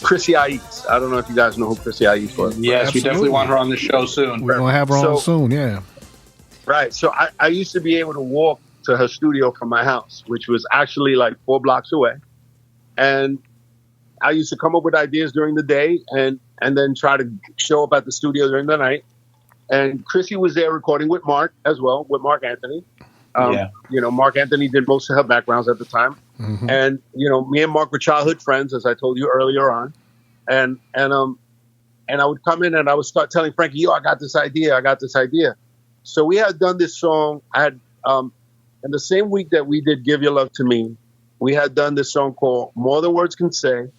Chrissy Aiz. I don't know if you guys know who Chrissy Aiz was. Yes, we definitely want her on the show soon. We're going to have her on soon, yeah. Right. So I used to be able to walk to her studio from my house, which was actually like 4 blocks away. And I used to come up with ideas during the day and then try to show up at the studio during the night. And Chrissy was there recording with Mark as well, with Mark Anthony. You know, Mark Anthony did most of her backgrounds at the time. Mm-hmm. And, you know, me and Mark were childhood friends, as I told you earlier on. And I would come in and I would start telling Frankie, yo, I got this idea. So we had done this song. I had, in the same week that we did Give Your Love to Me, we had done this song called More Than Words Can Say,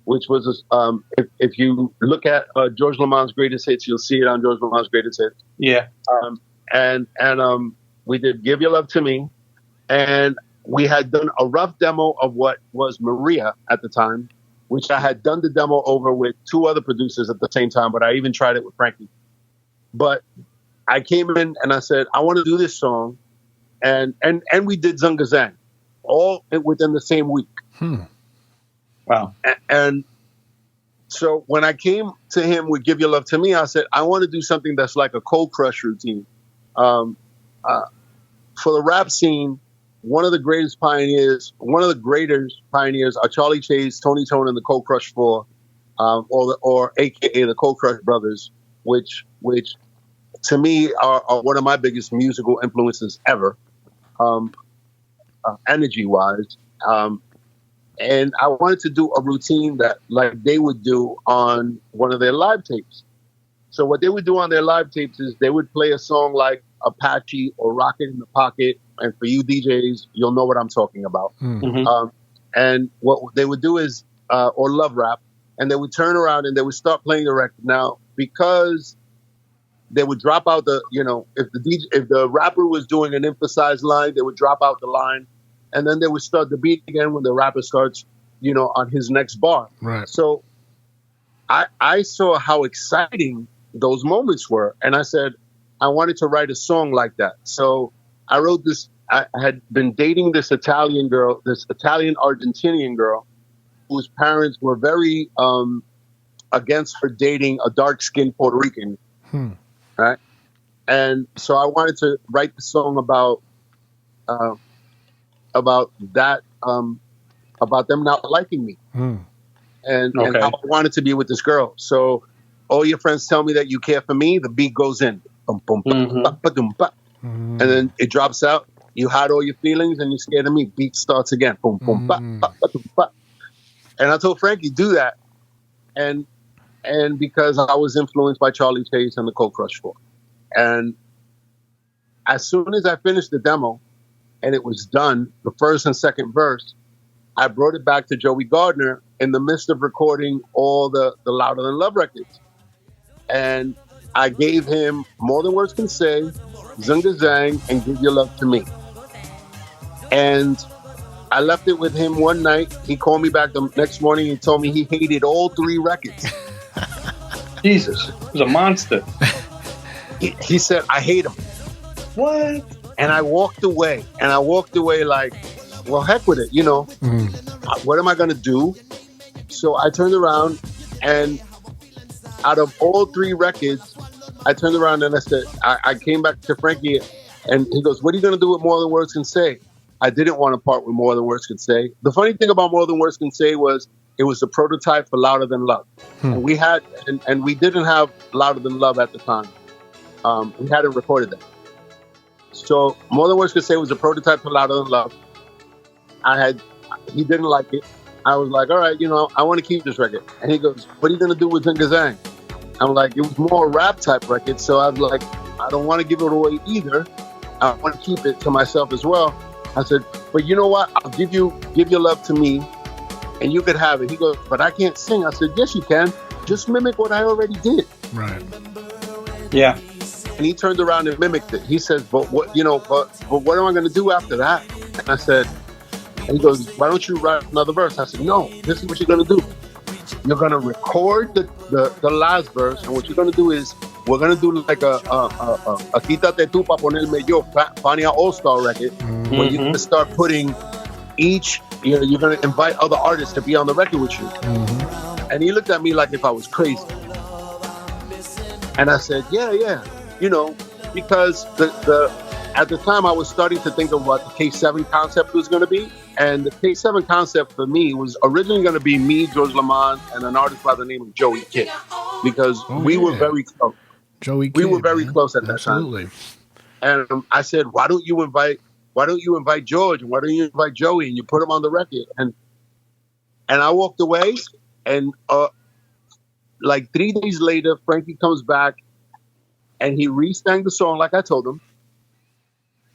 which was, if you look at George Lamont's greatest hits, you'll see it on George Lamont's greatest hits. Yeah. And we did Give Your Love to Me, and we had done a rough demo of what was Maria at the time, which I had done the demo over with 2 other producers at the same time, but I even tried it with Frankie. But I came in and I said, I want to do this song, and we did Zunga Zang, all within the same week. Wow. And so when I came to him with Give Your Love to Me, I said, I want to do something that's like a Cold Crush routine. For the rap scene, one of the greatest pioneers are Charlie Chase, Tony Tone, and the Cold Crush 4, or AKA the Cold Crush Brothers, which to me are one of my biggest musical influences ever, energy-wise. And I wanted to do a routine that like they would do on one of their live tapes. So what they would do on their live tapes is they would play a song like Apache or Rocket in the Pocket. And for you DJs, you'll know what I'm talking about. Mm-hmm. And what they would do is, or Love Rap, and they would turn around and they would start playing the record. Now, because they would drop out if the rapper was doing an emphasized line, they would drop out the line, and then they would start the beat again when the rapper starts, on his next bar. Right. So I saw how exciting those moments were, and I said, I wanted to write a song like that. So I wrote this. I had been dating this Italian Argentinian girl, whose parents were very against her dating a dark-skinned Puerto Rican. Right? And so I wanted to write the song about that, about them not liking me, and how I wanted to be with this girl. So all your friends tell me that you care for me. The beat goes in, boom, boom, and then it drops out. You hide all your feelings and you're scared of me. Beat starts again, boom, boom, and I told Frankie, do that, and because I was influenced by Charlie Chase and the Cold Crush 4. And as soon as I finished the demo and it was done, the first and second verse, I brought it back to Joey Gardner in the midst of recording all the Louder Than Love records. and I gave him More Than Words Can Say, Zunga Zang, and Give Your Love to Me. And I left it with him one night. He called me back the next morning and told me he hated all 3 records. Jesus, he was a monster. He said, I hate them. What? And I walked away. And I walked away like, well, heck with it, you know. What am I going to do? So I turned around, and out of all 3 records, I turned around and I said, I came back to Frankie, and he goes, what are you going to do with More Than Words Can Say? I didn't want to part with More Than Words Can Say. The funny thing about More Than Words Can Say was it was the prototype for Louder Than Love. And we had, and we didn't have Louder Than Love at the time. We hadn't recorded that. So More Than Words Can Say was a prototype for Louder Than Love. He didn't like it. I was like, all right, you know, I want to keep this record. And he goes, what are you going to do with Zunga Zang? I'm like, it was more a rap type record. So I was like, I don't want to give it away either. I want to keep it to myself as well. I said, but you know what? I'll give Your Love to Me, and you could have it. He goes, but I can't sing. I said, yes, you can. Just mimic what I already did. Right. Yeah. And he turned around and mimicked it. He says, but what, you know, but what am I going to do after that? And I said, and he goes, why don't you write another verse? I said, no, this is what you're going to do. You're going to record the last verse, and what you're going to do is we're going to do like a Quítate Tú Pa Ponerme Yo, Fania All-Star record, where you're going to start putting each, you know, you're going to invite other artists to be on the record with you. And he looked at me like if I was crazy. And I said, yeah, you know, because at the time I was starting to think of what the K-7 concept was going to be. And the K-7 concept for me was originally going to be me, George Lamont, and an artist by the name of Joey Kidd, because we were very close. Joey Kidd, we were very close at that Absolutely. time. And I said, why don't you invite George, and why don't you invite Joey, and you put them on the record? And I walked away, and like 3 days later, Frankie comes back, and he re-sang the song like I told him.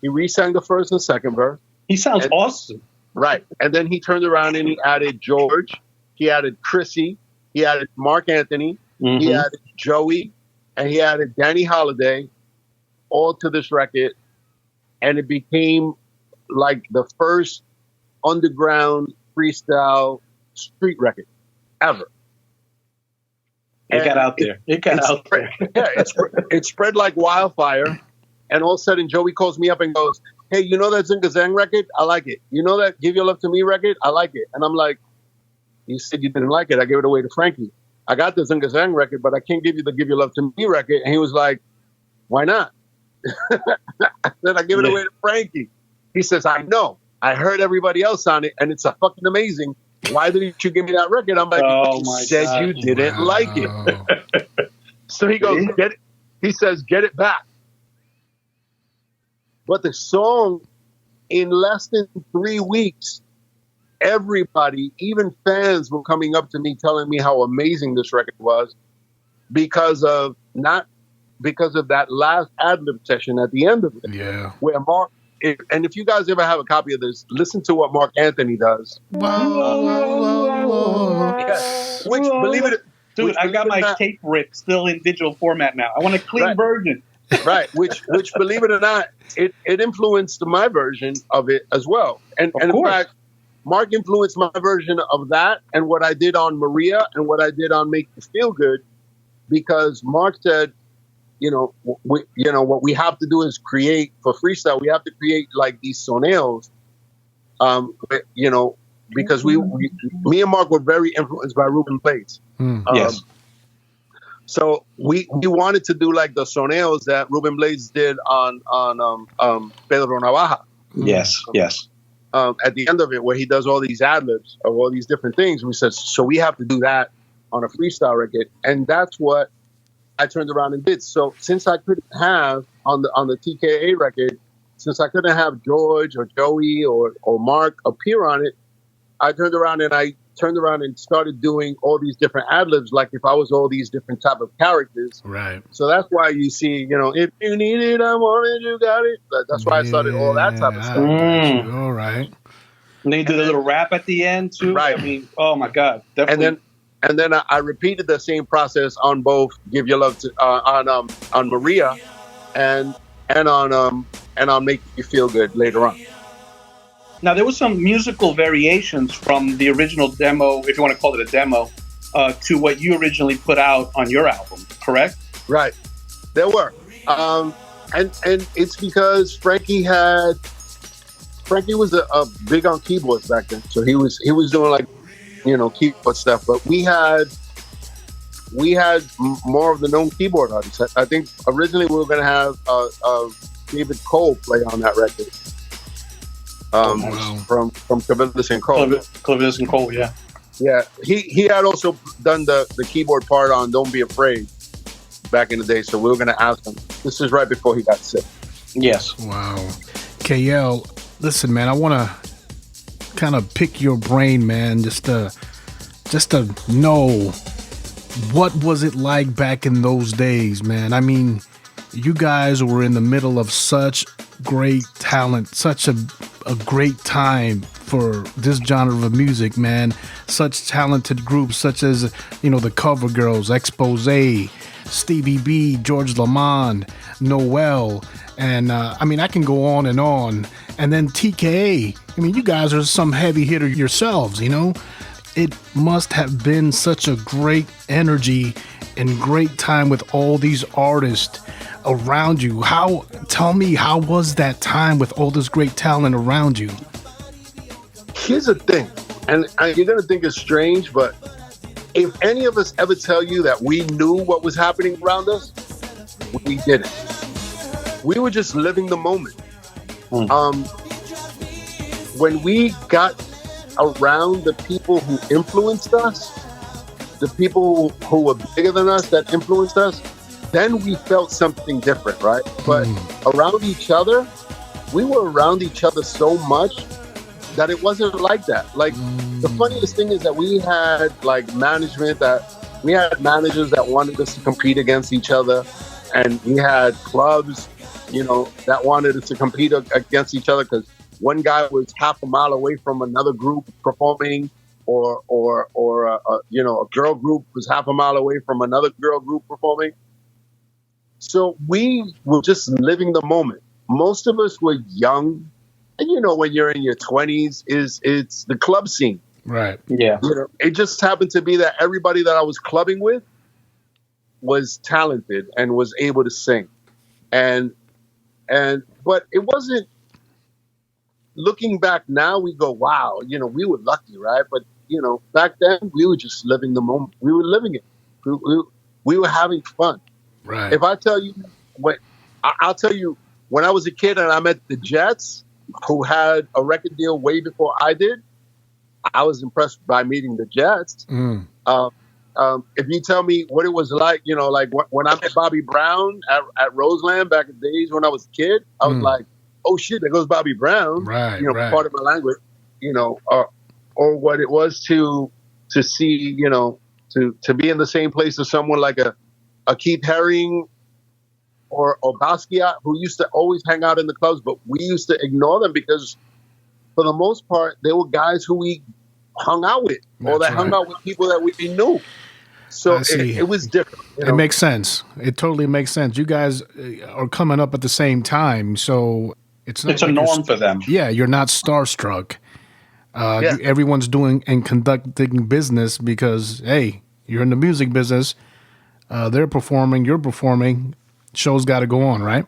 He re-sang the first and second verse. He sounds awesome. Right. And then he turned around and he added George. He added Chrissy. He added Mark Anthony. He added Joey. And he added Danny Holiday all to this record. And it became like the first underground freestyle street record ever. It got out there. Yeah, it spread like wildfire. And all of a sudden, Joey calls me up and goes, hey, you know that Zunga Zang record? I like it. You know that Give Your Love to Me record? I like it. And I'm like, you said you didn't like it. I gave it away to Frankie. I got the Zunga Zang record, but I can't give you the Give Your Love to Me record. And he was like, why not? I said, I give it away to Frankie. He says, I know. I heard everybody else on it, and it's a fucking amazing. Why didn't you give me that record? I'm like, you said God. You didn't like it. So he goes, get it. He says, get it back. But the song, in less than 3 weeks, everybody, even fans, were coming up to me telling me how amazing this record was because of that last ad-lib session at the end of it. Yeah. Where Mark, and if you guys ever have a copy of this, listen to what Mark Anthony does. Whoa. Which, believe it, dude, I got my tape rip still in digital format now. I want a clean version. Right, which believe it or not, it influenced my version of it as well. And in fact, Mark influenced my version of that and what I did on Maria and what I did on Make You Feel Good, because Mark said, what we have to do is create for freestyle. We have to create like these soneos, because me and Mark were very influenced by Ruben Blades. Yes. So we wanted to do like the soneos that Ruben Blades did on Pedro Navaja. Yes. At the end of it, where he does all these ad-libs of all these different things, we said, so we have to do that on a freestyle record. And that's what I turned around and did. So since I couldn't have on the TKA record, since I couldn't have George or Joey or Mark appear on it, I turned around and started doing all these different ad-libs, like if I was all these different type of characters. Right. So that's why you see, if you need it, I want it, you got it. That's why I started all that type of stuff. All right. And they did a little rap at the end too. Right. I mean, oh my God. Definitely. and then I repeated the same process on both "Give Your Love to" on Maria, and on "Make You Feel Good" later on. Now, there was some musical variations from the original demo, if you want to call it a demo, to what you originally put out on your album, correct? Right, there were, and it's because Frankie was a big on keyboards back then, so he was doing like, keyboard stuff. But we had more of the known keyboard artists. I think originally we were going to have David Cole play on that record. From Clavillis and Cole. Clavillis and Cole, yeah. Yeah, he had also done the keyboard part on "Don't Be Afraid" back in the day, so we were going to ask him. This is right before he got sick. Yes. Wow. Kayel, listen, man, I want to kind of pick your brain, man, just to know what was it like back in those days, man. I mean, you guys were in the middle of such great talent, such a great time for this genre of music, man. Such talented groups such as, the Cover Girls, Expose, Stevie B, George Lamond, Noel, and I can go on. And then TKA. I mean, you guys are some heavy hitter yourselves, It must have been such a great energy and great time with all these artists around you. Tell me, how was that time with all this great talent around you? Here's the thing, and you're going to think it's strange, but if any of us ever tell you that we knew what was happening around us, we didn't. We were just living the moment. When we got around the people who influenced us, the people who were bigger than us that influenced us, then we felt something different, right? But around each other, we were around each other so much that it wasn't like that. Like, the funniest thing is that we had managers that wanted us to compete against each other, and we had clubs, that wanted us to compete against each other because one guy was half a mile away from another group performing, or a girl group was half a mile away from another girl group performing. So we were just living the moment. Most of us were young, and when you're in your 20s, it's the club scene. Right. Yeah. It just happened to be that everybody that I was clubbing with was talented and was able to sing, but it wasn't. Looking back now, we go, wow, we were lucky, right? But back then we were just living the moment. We were living it. We were having fun. Right. If I tell you I'll tell you, when I was a kid and I met the Jets, who had a record deal way before I did, I was impressed by meeting the Jets. If you tell me what it was like, when I met Bobby Brown at Roseland back in the days when I was a kid, I was like, oh shit, there goes Bobby Brown. Right. Part of my language, or what it was to see, to be in the same place as someone like a Keith Haring or Basquiat, who used to always hang out in the clubs, but we used to ignore them because for the most part, they were guys who we hung out with, or that hung out with people that we knew. So it was different. It makes sense. It totally makes sense. You guys are coming up at the same time, so it's not a norm for them. Yeah, you're not starstruck. Everyone's doing and conducting business because, hey, you're in the music business. They're performing, you're performing. Show's got to go on, right?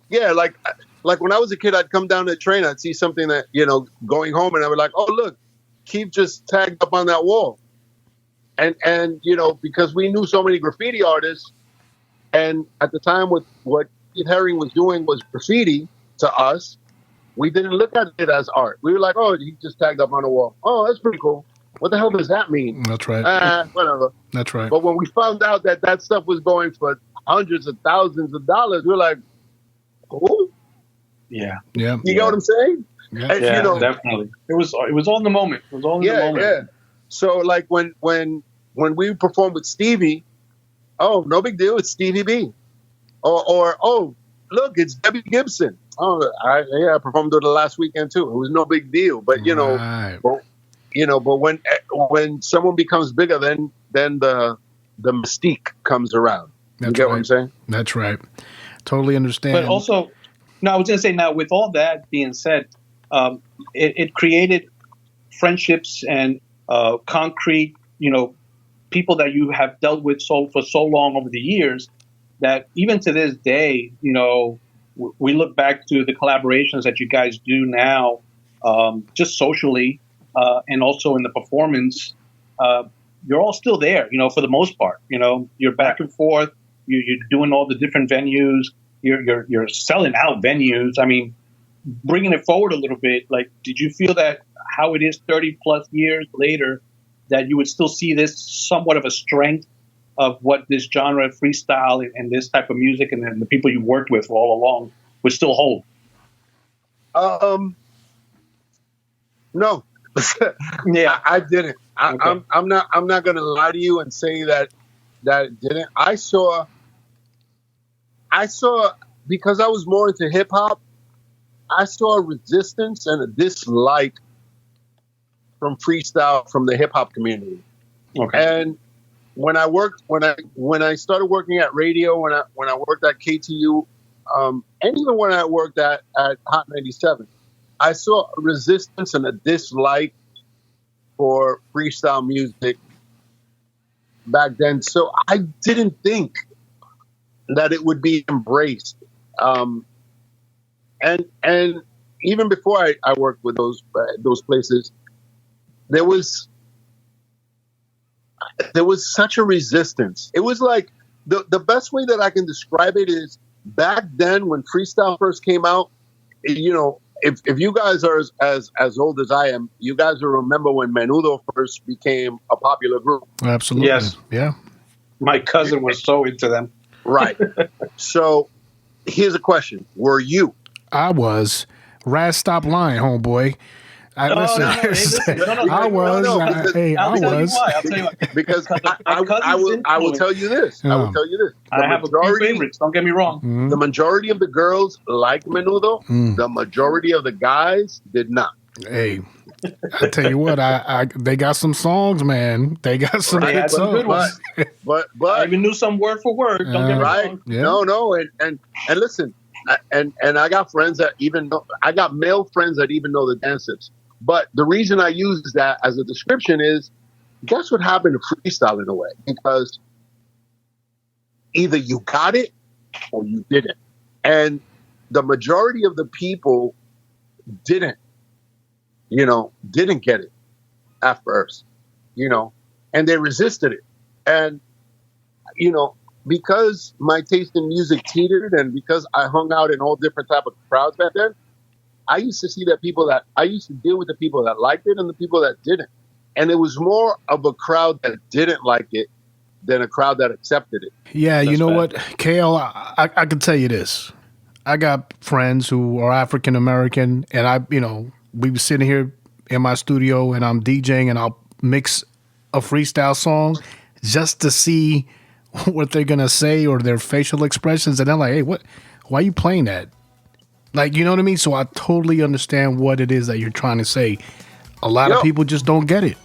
Yeah, like when I was a kid, I'd come down the train, I'd see something that, going home, and I would like, oh, look, Keith just tagged up on that wall. And because we knew so many graffiti artists, and at the time what Keith Haring was doing was graffiti to us, we didn't look at it as art. We were like, oh, he just tagged up on the wall. Oh, that's pretty cool. What the hell does that mean? That's right. Whatever. That's right. But when we found out that stuff was going for hundreds of thousands of dollars, we were like, cool. Yeah. You know what I'm saying? Yeah, and, definitely. It was all in the moment. It was all in the moment. Yeah. So like when we performed with Stevie, oh, no big deal, it's Stevie B. Or oh, look, it's Debbie Gibson. Oh, I performed with her last weekend too. It was no big deal. But But when someone becomes bigger, then the mystique comes around. You get what I'm saying? That's right. Totally understand. But also, no, I was going to say now, with all that being said, it created friendships and concrete, people that you have dealt with for so long over the years that even to this day, we look back to the collaborations that you guys do now, just socially, and also in the performance. You're all still there, for the most part. You're back and forth. You're doing all the different venues. You're selling out venues. I mean, bringing it forward a little bit. Like, did you feel that how it is 30 plus years later, that you would still see this somewhat of a strength of what this genre of freestyle and this type of music and then the people you worked with all along would still hold? No. Yeah, I didn't. Okay. I'm not going to lie to you and say that it didn't. I saw because I was more into hip hop. I saw a resistance and a dislike from freestyle from the hip hop community. Okay. And when I started working at radio, when I worked at KTU, and even when I worked at Hot 97, I saw a resistance and a dislike for freestyle music back then. So I didn't think that it would be embraced. And even before I worked with those places, there was such a resistance. It was like the best way that I can describe it is back then when freestyle first came out. If you guys are as old as I am, you guys will remember when Menudo first became a popular group. Absolutely. Yes. Yeah. My cousin was so into them. Right. So here's a question: were you? I was. Raz, stop lying, homeboy. I was. I'll tell you why. Because I will tell you this. I will tell you this. I have a few favorites. Don't get me wrong. The majority of the girls liked Menudo. The majority of the guys did not. Hey, I tell you what, they got some songs, man. They got some They had some good ones. But I even knew some word for word. Don't get me right? wrong. Yeah. No, and listen, and I got friends that I got male friends that even know the dances. But the reason I use that as a description is, guess what happened to freestyle in a way? Because either you got it or you didn't. And the majority of the people didn't get it at first, and they resisted it. And, because my taste in music teetered and because I hung out in all different type of crowds back then, I used to deal with the people that liked it and the people that didn't. And it was more of a crowd that didn't like it than a crowd that accepted it. Yeah, you know what, Kayel, I can tell you this. I got friends who are African American, and we were sitting here in my studio and I'm DJing and I'll mix a freestyle song just to see what they're going to say or their facial expressions. And they're like, hey, why are you playing that? Like, you know what I mean? So I totally understand what it is that you're trying to say. A lot of people just don't get it.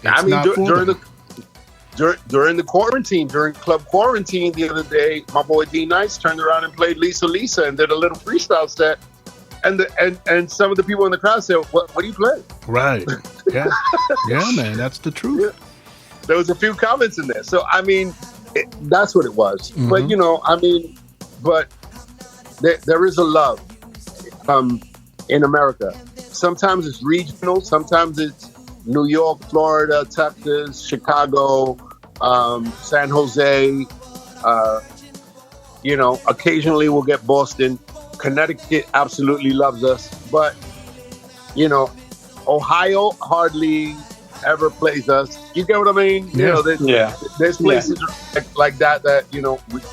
During the quarantine, during club quarantine the other day, my boy D Nice turned around and played Lisa Lisa and did a little freestyle set. And some of the people in the crowd said, what do you play? Right. Yeah. Yeah, man. That's the truth. Yeah. There was a few comments in there. So, that's what it was. Mm-hmm. But, there is a love in America. Sometimes it's regional. Sometimes it's New York, Florida, Texas, Chicago, San Jose. Occasionally we'll get Boston. Connecticut absolutely loves us. But, Ohio hardly ever plays us. You get what I mean? Yeah. There's places like that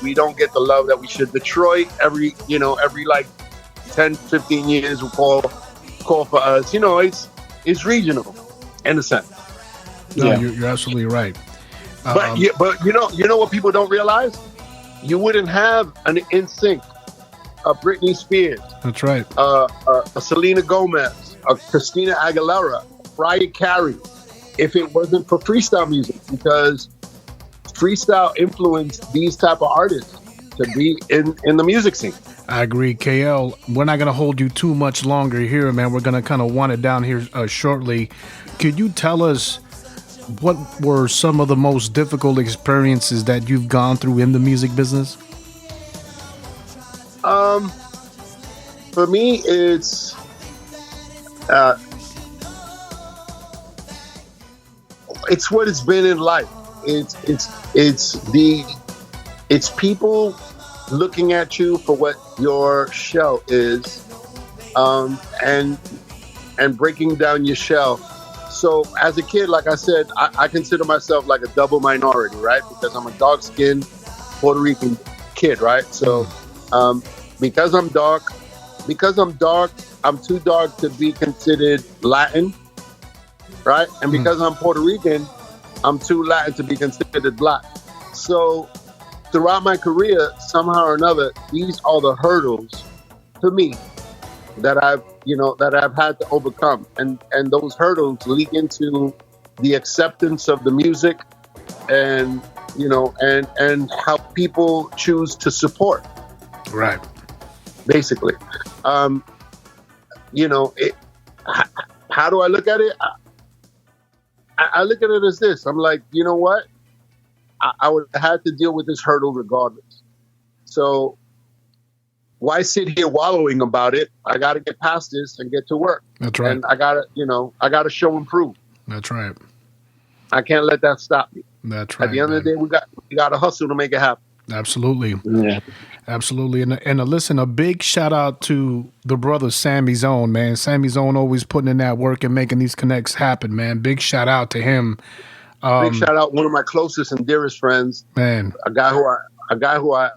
we don't get the love that we should. Detroit, every like 10, 15 years will call for us. It's regional in a sense. No, you're absolutely right. But you know what people don't realize? You wouldn't have an NSYNC, a Britney Spears. That's right. A Selena Gomez, a Christina Aguilera, Mariah Carey if it wasn't for freestyle music, because freestyle influenced these type of artists to be in the music scene. I agree, Kayel. We're not going to hold you too much longer here, man. We're going to kind of wind it down here shortly. Could you tell us what were some of the most difficult experiences that you've gone through in the music business? For me, it's what it's been in life. It's people looking at you for what your shell is, and breaking down your shell. So as a kid, like I said, I consider myself like a double minority, right? Because I'm a dark-skinned Puerto Rican kid, right? So because I'm dark, I'm too dark to be considered Latin, right? And because I'm Puerto Rican, I'm too Latin to be considered black. So throughout my career, somehow or another, these are the hurdles to me that I've had to overcome, and those hurdles lead into the acceptance of the music, and and how people choose to support. Right. Basically, how do I look at it? I look at it as this. I'm like, you know what? I would have had to deal with this hurdle regardless. So why sit here wallowing about it? I got to get past this and get to work. That's right. And I got to show and prove. That's right. I can't let that stop me. That's right. At the end of the day, we got to hustle to make it happen. Absolutely. Yeah. Absolutely. And listen, a big shout out to the brother Sammy Zone, man. Sammy Zone always putting in that work and making these connects happen, man. Big shout out to him. Big shout out, one of my closest and dearest friends, man. A guy who I adore.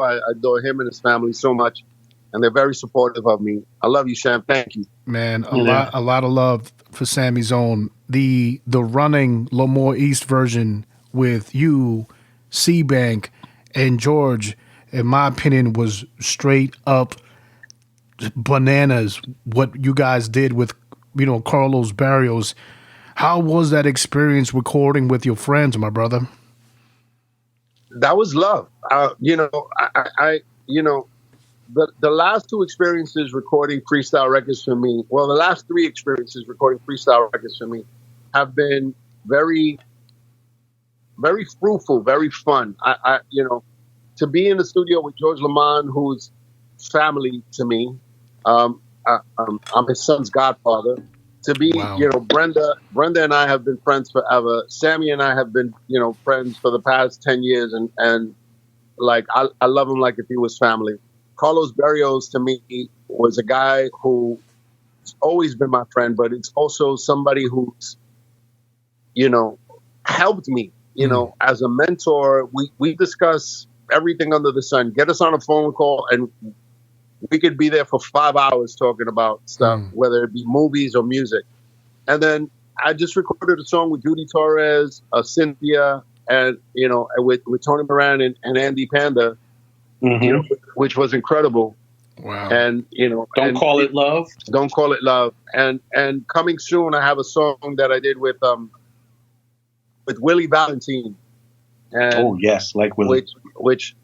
I adore him and his family so much, and they're very supportive of me. I love you, Sam. Thank you, man. A lot of love for Sammy Zone. The running Lemoore East version with you, C-Bank, and George, in my opinion, was straight up bananas. What you guys did with Carlos Barrios. How was that experience recording with your friends, my brother? That was love. The last two experiences recording freestyle records for me, well, the last three experiences recording freestyle records for me have been very, very fruitful, very fun. To be in the studio with George Lamond, who's family to me. I'm his son's godfather. To be, wow. Brenda and I have been friends forever. Sammy and I have been, friends for the past 10 years. And like, I love him like if he was family. Carlos Barrios, to me, was a guy who's always been my friend, but it's also somebody who's, helped me, as a mentor. We discuss everything under the sun. Get us on a phone call and we could be there for 5 hours talking about stuff, whether it be movies or music. And then I just recorded a song with Judy Torres, Cynthia, and with Tony Moran and Andy Panda, which was incredible. Wow! And Don't Call It Love. Don't Call It Love. And coming soon, I have a song that I did with Willie Valentine. And oh yes, like Willie, which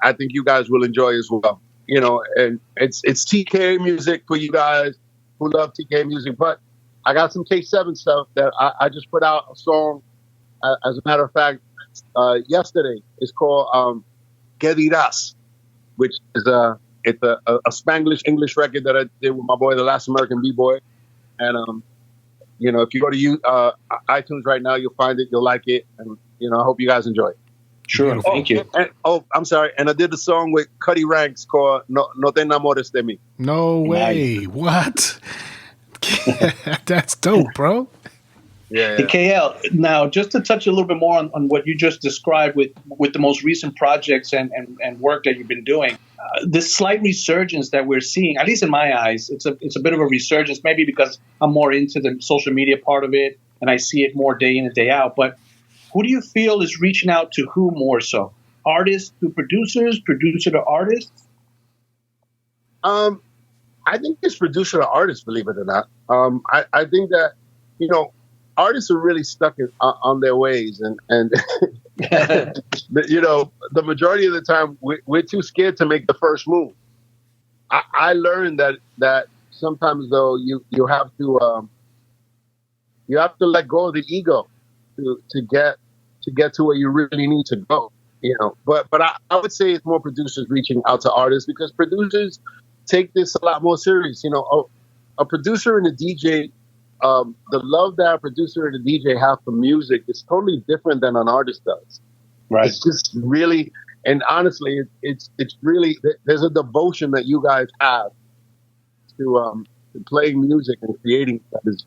I think you guys will enjoy as well. And it's TKA music for you guys who love TKA music. But I got some K-7 stuff that I just put out a song. As a matter of fact, yesterday, it's called "Que Dirás," which is it's a Spanglish English record that I did with my boy, the Last American B-Boy. And if you go to iTunes right now, you'll find it. You'll like it, and I hope you guys enjoy it. Sure, thank you. And, I'm sorry. And I did the song with Cuddy Ranks called No Te Enamores de Mí. No way. Nice. What? That's dope, bro. Yeah. Hey, Kayel, now just to touch a little bit more on what you just described with the most recent projects and work that you've been doing, this slight resurgence that we're seeing, at least in my eyes, it's a bit of a resurgence, maybe because I'm more into the social media part of it and I see it more day in and day out. But who do you feel is reaching out to who more so? Artists to producers, producer to artists? I think it's producer to artist, believe it or not. I think that you know, artists are really stuck on their ways, and you know, the majority of the time we're too scared to make the first move. I learned that sometimes though you have to let go of the ego to get to where you really need to go. You know, but I would say it's more producers reaching out to artists, because producers take this a lot more serious. You know, a producer and a DJ, the love that a producer and a DJ have for music is totally different than an artist does. Right. It's just really, and honestly, it's really, there's a devotion that you guys have to playing music and creating that is,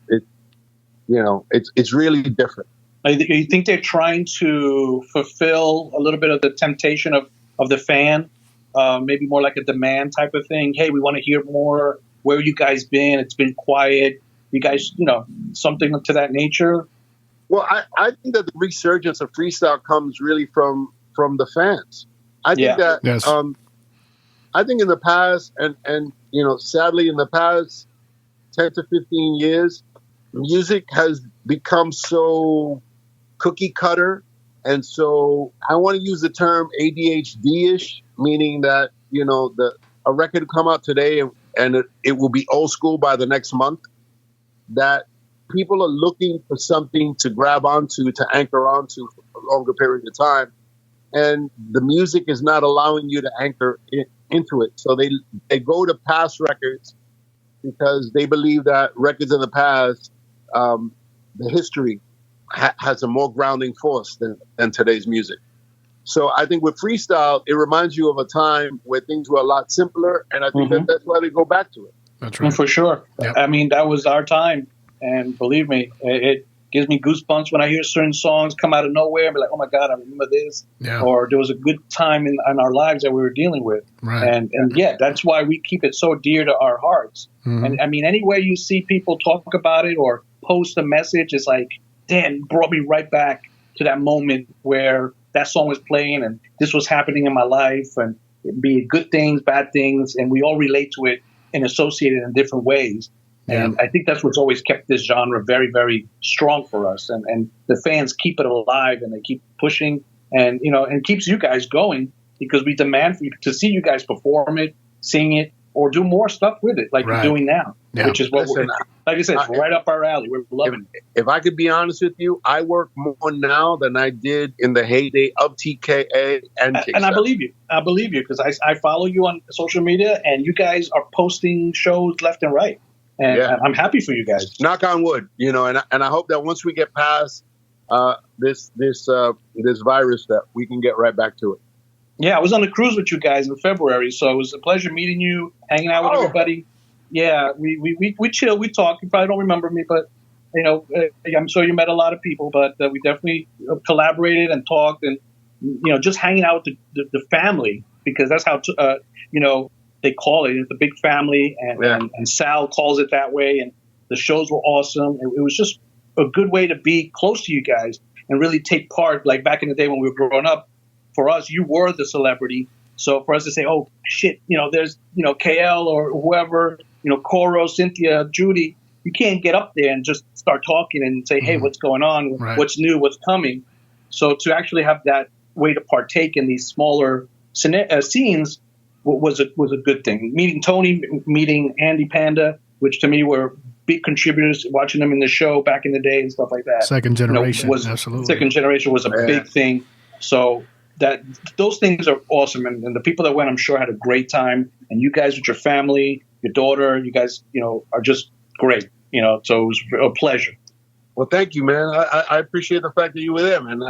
you know, it's really different. You think they're trying to fulfill a little bit of the temptation of the fan, maybe more like a demand type of thing? Hey, we want to hear more. Where have you guys been? It's been quiet. You guys, you know, something to that nature? Well, I think that the resurgence of freestyle comes really from the fans. I think that Yes. I think in the past, and you know, sadly in the past 10 to 15 years, music has become so cookie cutter, and so I want to use the term ADHD-ish, meaning that, you know, a record will come out today and it will be old school by the next month. That people are looking for something to grab onto, to anchor onto for a longer period of time, and the music is not allowing you to anchor into it. So they go to past records because they believe that records in the past, the history has a more grounding force than today's music. So I think with freestyle, it reminds you of a time where things were a lot simpler, and I think that's why they go back to it. That's right. For sure. Yep. I mean, that was our time, and believe me, it gives me goosebumps when I hear certain songs come out of nowhere and be like, oh my God, I remember this. Yeah. Or there was a good time in our lives that we were dealing with. Right. And yeah, that's why we keep it so dear to our hearts. Mhm. And I mean, anywhere you see people talk about it or post a message, it's like, damn, it brought me right back to that moment where that song was playing and this was happening in my life, and be it good things, bad things, and we all relate to it and associate it in different ways. And I think that's what's always kept this genre very, very strong for us. And the fans keep it alive, and they keep pushing, and, you know, and keeps you guys going, because we demand for you to see you guys perform it, sing it, or do more stuff with it like Right. you're doing now, Yeah. which is what Listen, like I said, it's right up our alley. We're loving it. If I could be honest with you, I work more now than I did in the heyday of TKA and K-7. And I believe you. I believe you, because I follow you on social media, and you guys are posting shows left and right. And Yeah. I'm happy for you guys. Knock on wood, you know, and I hope that once we get past this virus, that we can get right back to it. Yeah, I was on a cruise with you guys in February, so it was a pleasure meeting you, hanging out with everybody. Yeah, we chill, we talk. You probably don't remember me, but, you know, I'm sure you met a lot of people, but we definitely collaborated and talked, and, you know, just hanging out with the family, because that's how, you know, they call it. It's a big family, and Sal calls it that way, and the shows were awesome. It was just a good way to be close to you guys and really take part. Like back in the day when we were growing up, for us, you were the celebrity. So for us to say, oh, shit, you know, there's, you know, Kayel or whoever, you know, Coro, Cynthia, Judy, you can't get up there and just start talking and say, hey, what's going on? Right. What's new? What's coming? So to actually have that way to partake in these smaller scenes was a good thing. Meeting Tony, meeting Andy Panda, which to me were big contributors, watching them in the show back in the day and stuff like that. Second generation, was, absolutely. Second generation was a big thing. So that those things are awesome, and the people that went, I'm sure, had a great time. And you guys with your family, your daughter, you guys, you know, are just great. You know, so it was a pleasure. Well, thank you, man. I appreciate the fact that you were there, man.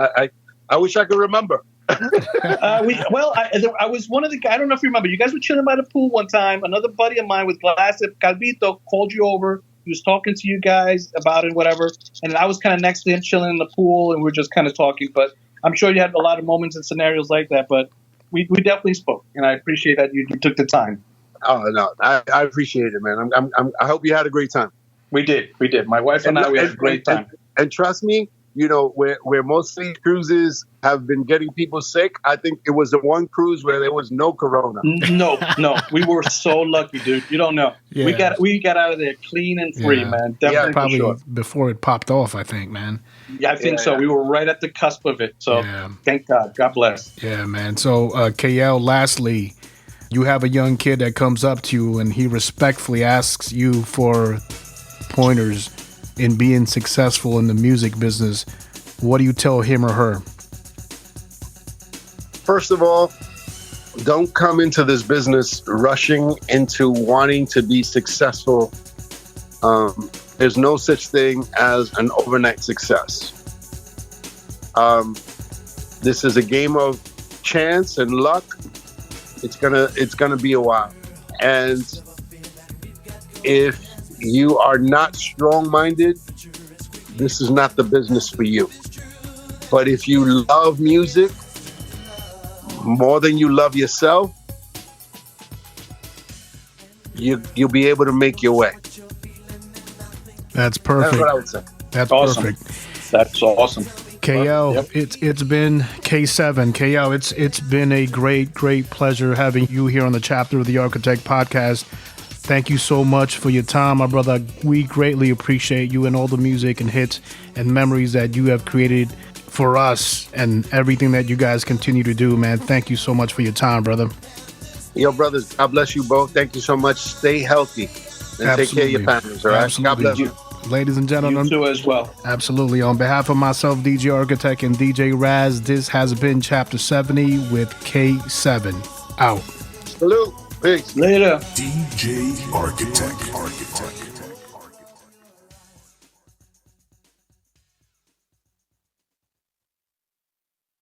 I wish I could remember. I was one of the guys. I don't know if you remember. You guys were chilling by the pool one time. Another buddy of mine with glasses, Calvito, called you over. He was talking to you guys about it, whatever. And I was kind of next to him, chilling in the pool, and we were just kind of talking. But I'm sure you had a lot of moments and scenarios like that. But we definitely spoke, and I appreciate that you took the time. Oh no, I appreciate it, man. I hope you had a great time. We did. My wife and I, we had a great time. And trust me, where most of these cruises have been getting people sick, I think it was the one cruise where there was no corona. No, we were so lucky, dude. You don't know. Yeah. We got out of there clean and free, man. Definitely, probably for sure. before it popped off, I think, man. Yeah, I think so. We were right at the cusp of it. So thank God. God bless. Yeah, man. So, Kayel, lastly, you have a young kid that comes up to you and he respectfully asks you for pointers in being successful in the music business. What do you tell him or her? First of all, don't come into this business rushing into wanting to be successful. There's no such thing as an overnight success. This is a game of chance and luck. It's gonna be a while. And if you are not strong-minded, this is not the business for you. But if you love music more than you love yourself, you'll be able to make your way. That's perfect. That's what I would say. That's Awesome. perfect. That's awesome. Kayel, Yep. it's been K-7. Kayel, it's been a great pleasure having you here on the Chapter of the Architect podcast. Thank you so much for your time, my brother. We greatly appreciate you and all the music and hits and memories that you have created for us and everything that you guys continue to do, man. Thank you so much for your time, brother. Yo, brothers, God bless you both. Thank you so much. Stay healthy and take care of your families, all right? Absolutely. God bless you. Ladies and gentlemen. You too as well. Absolutely. On behalf of myself, DJ Architect, and DJ Raz, this has been Chapter 70 with K-7. Out. Salute. Peace. Later. DJ Architect.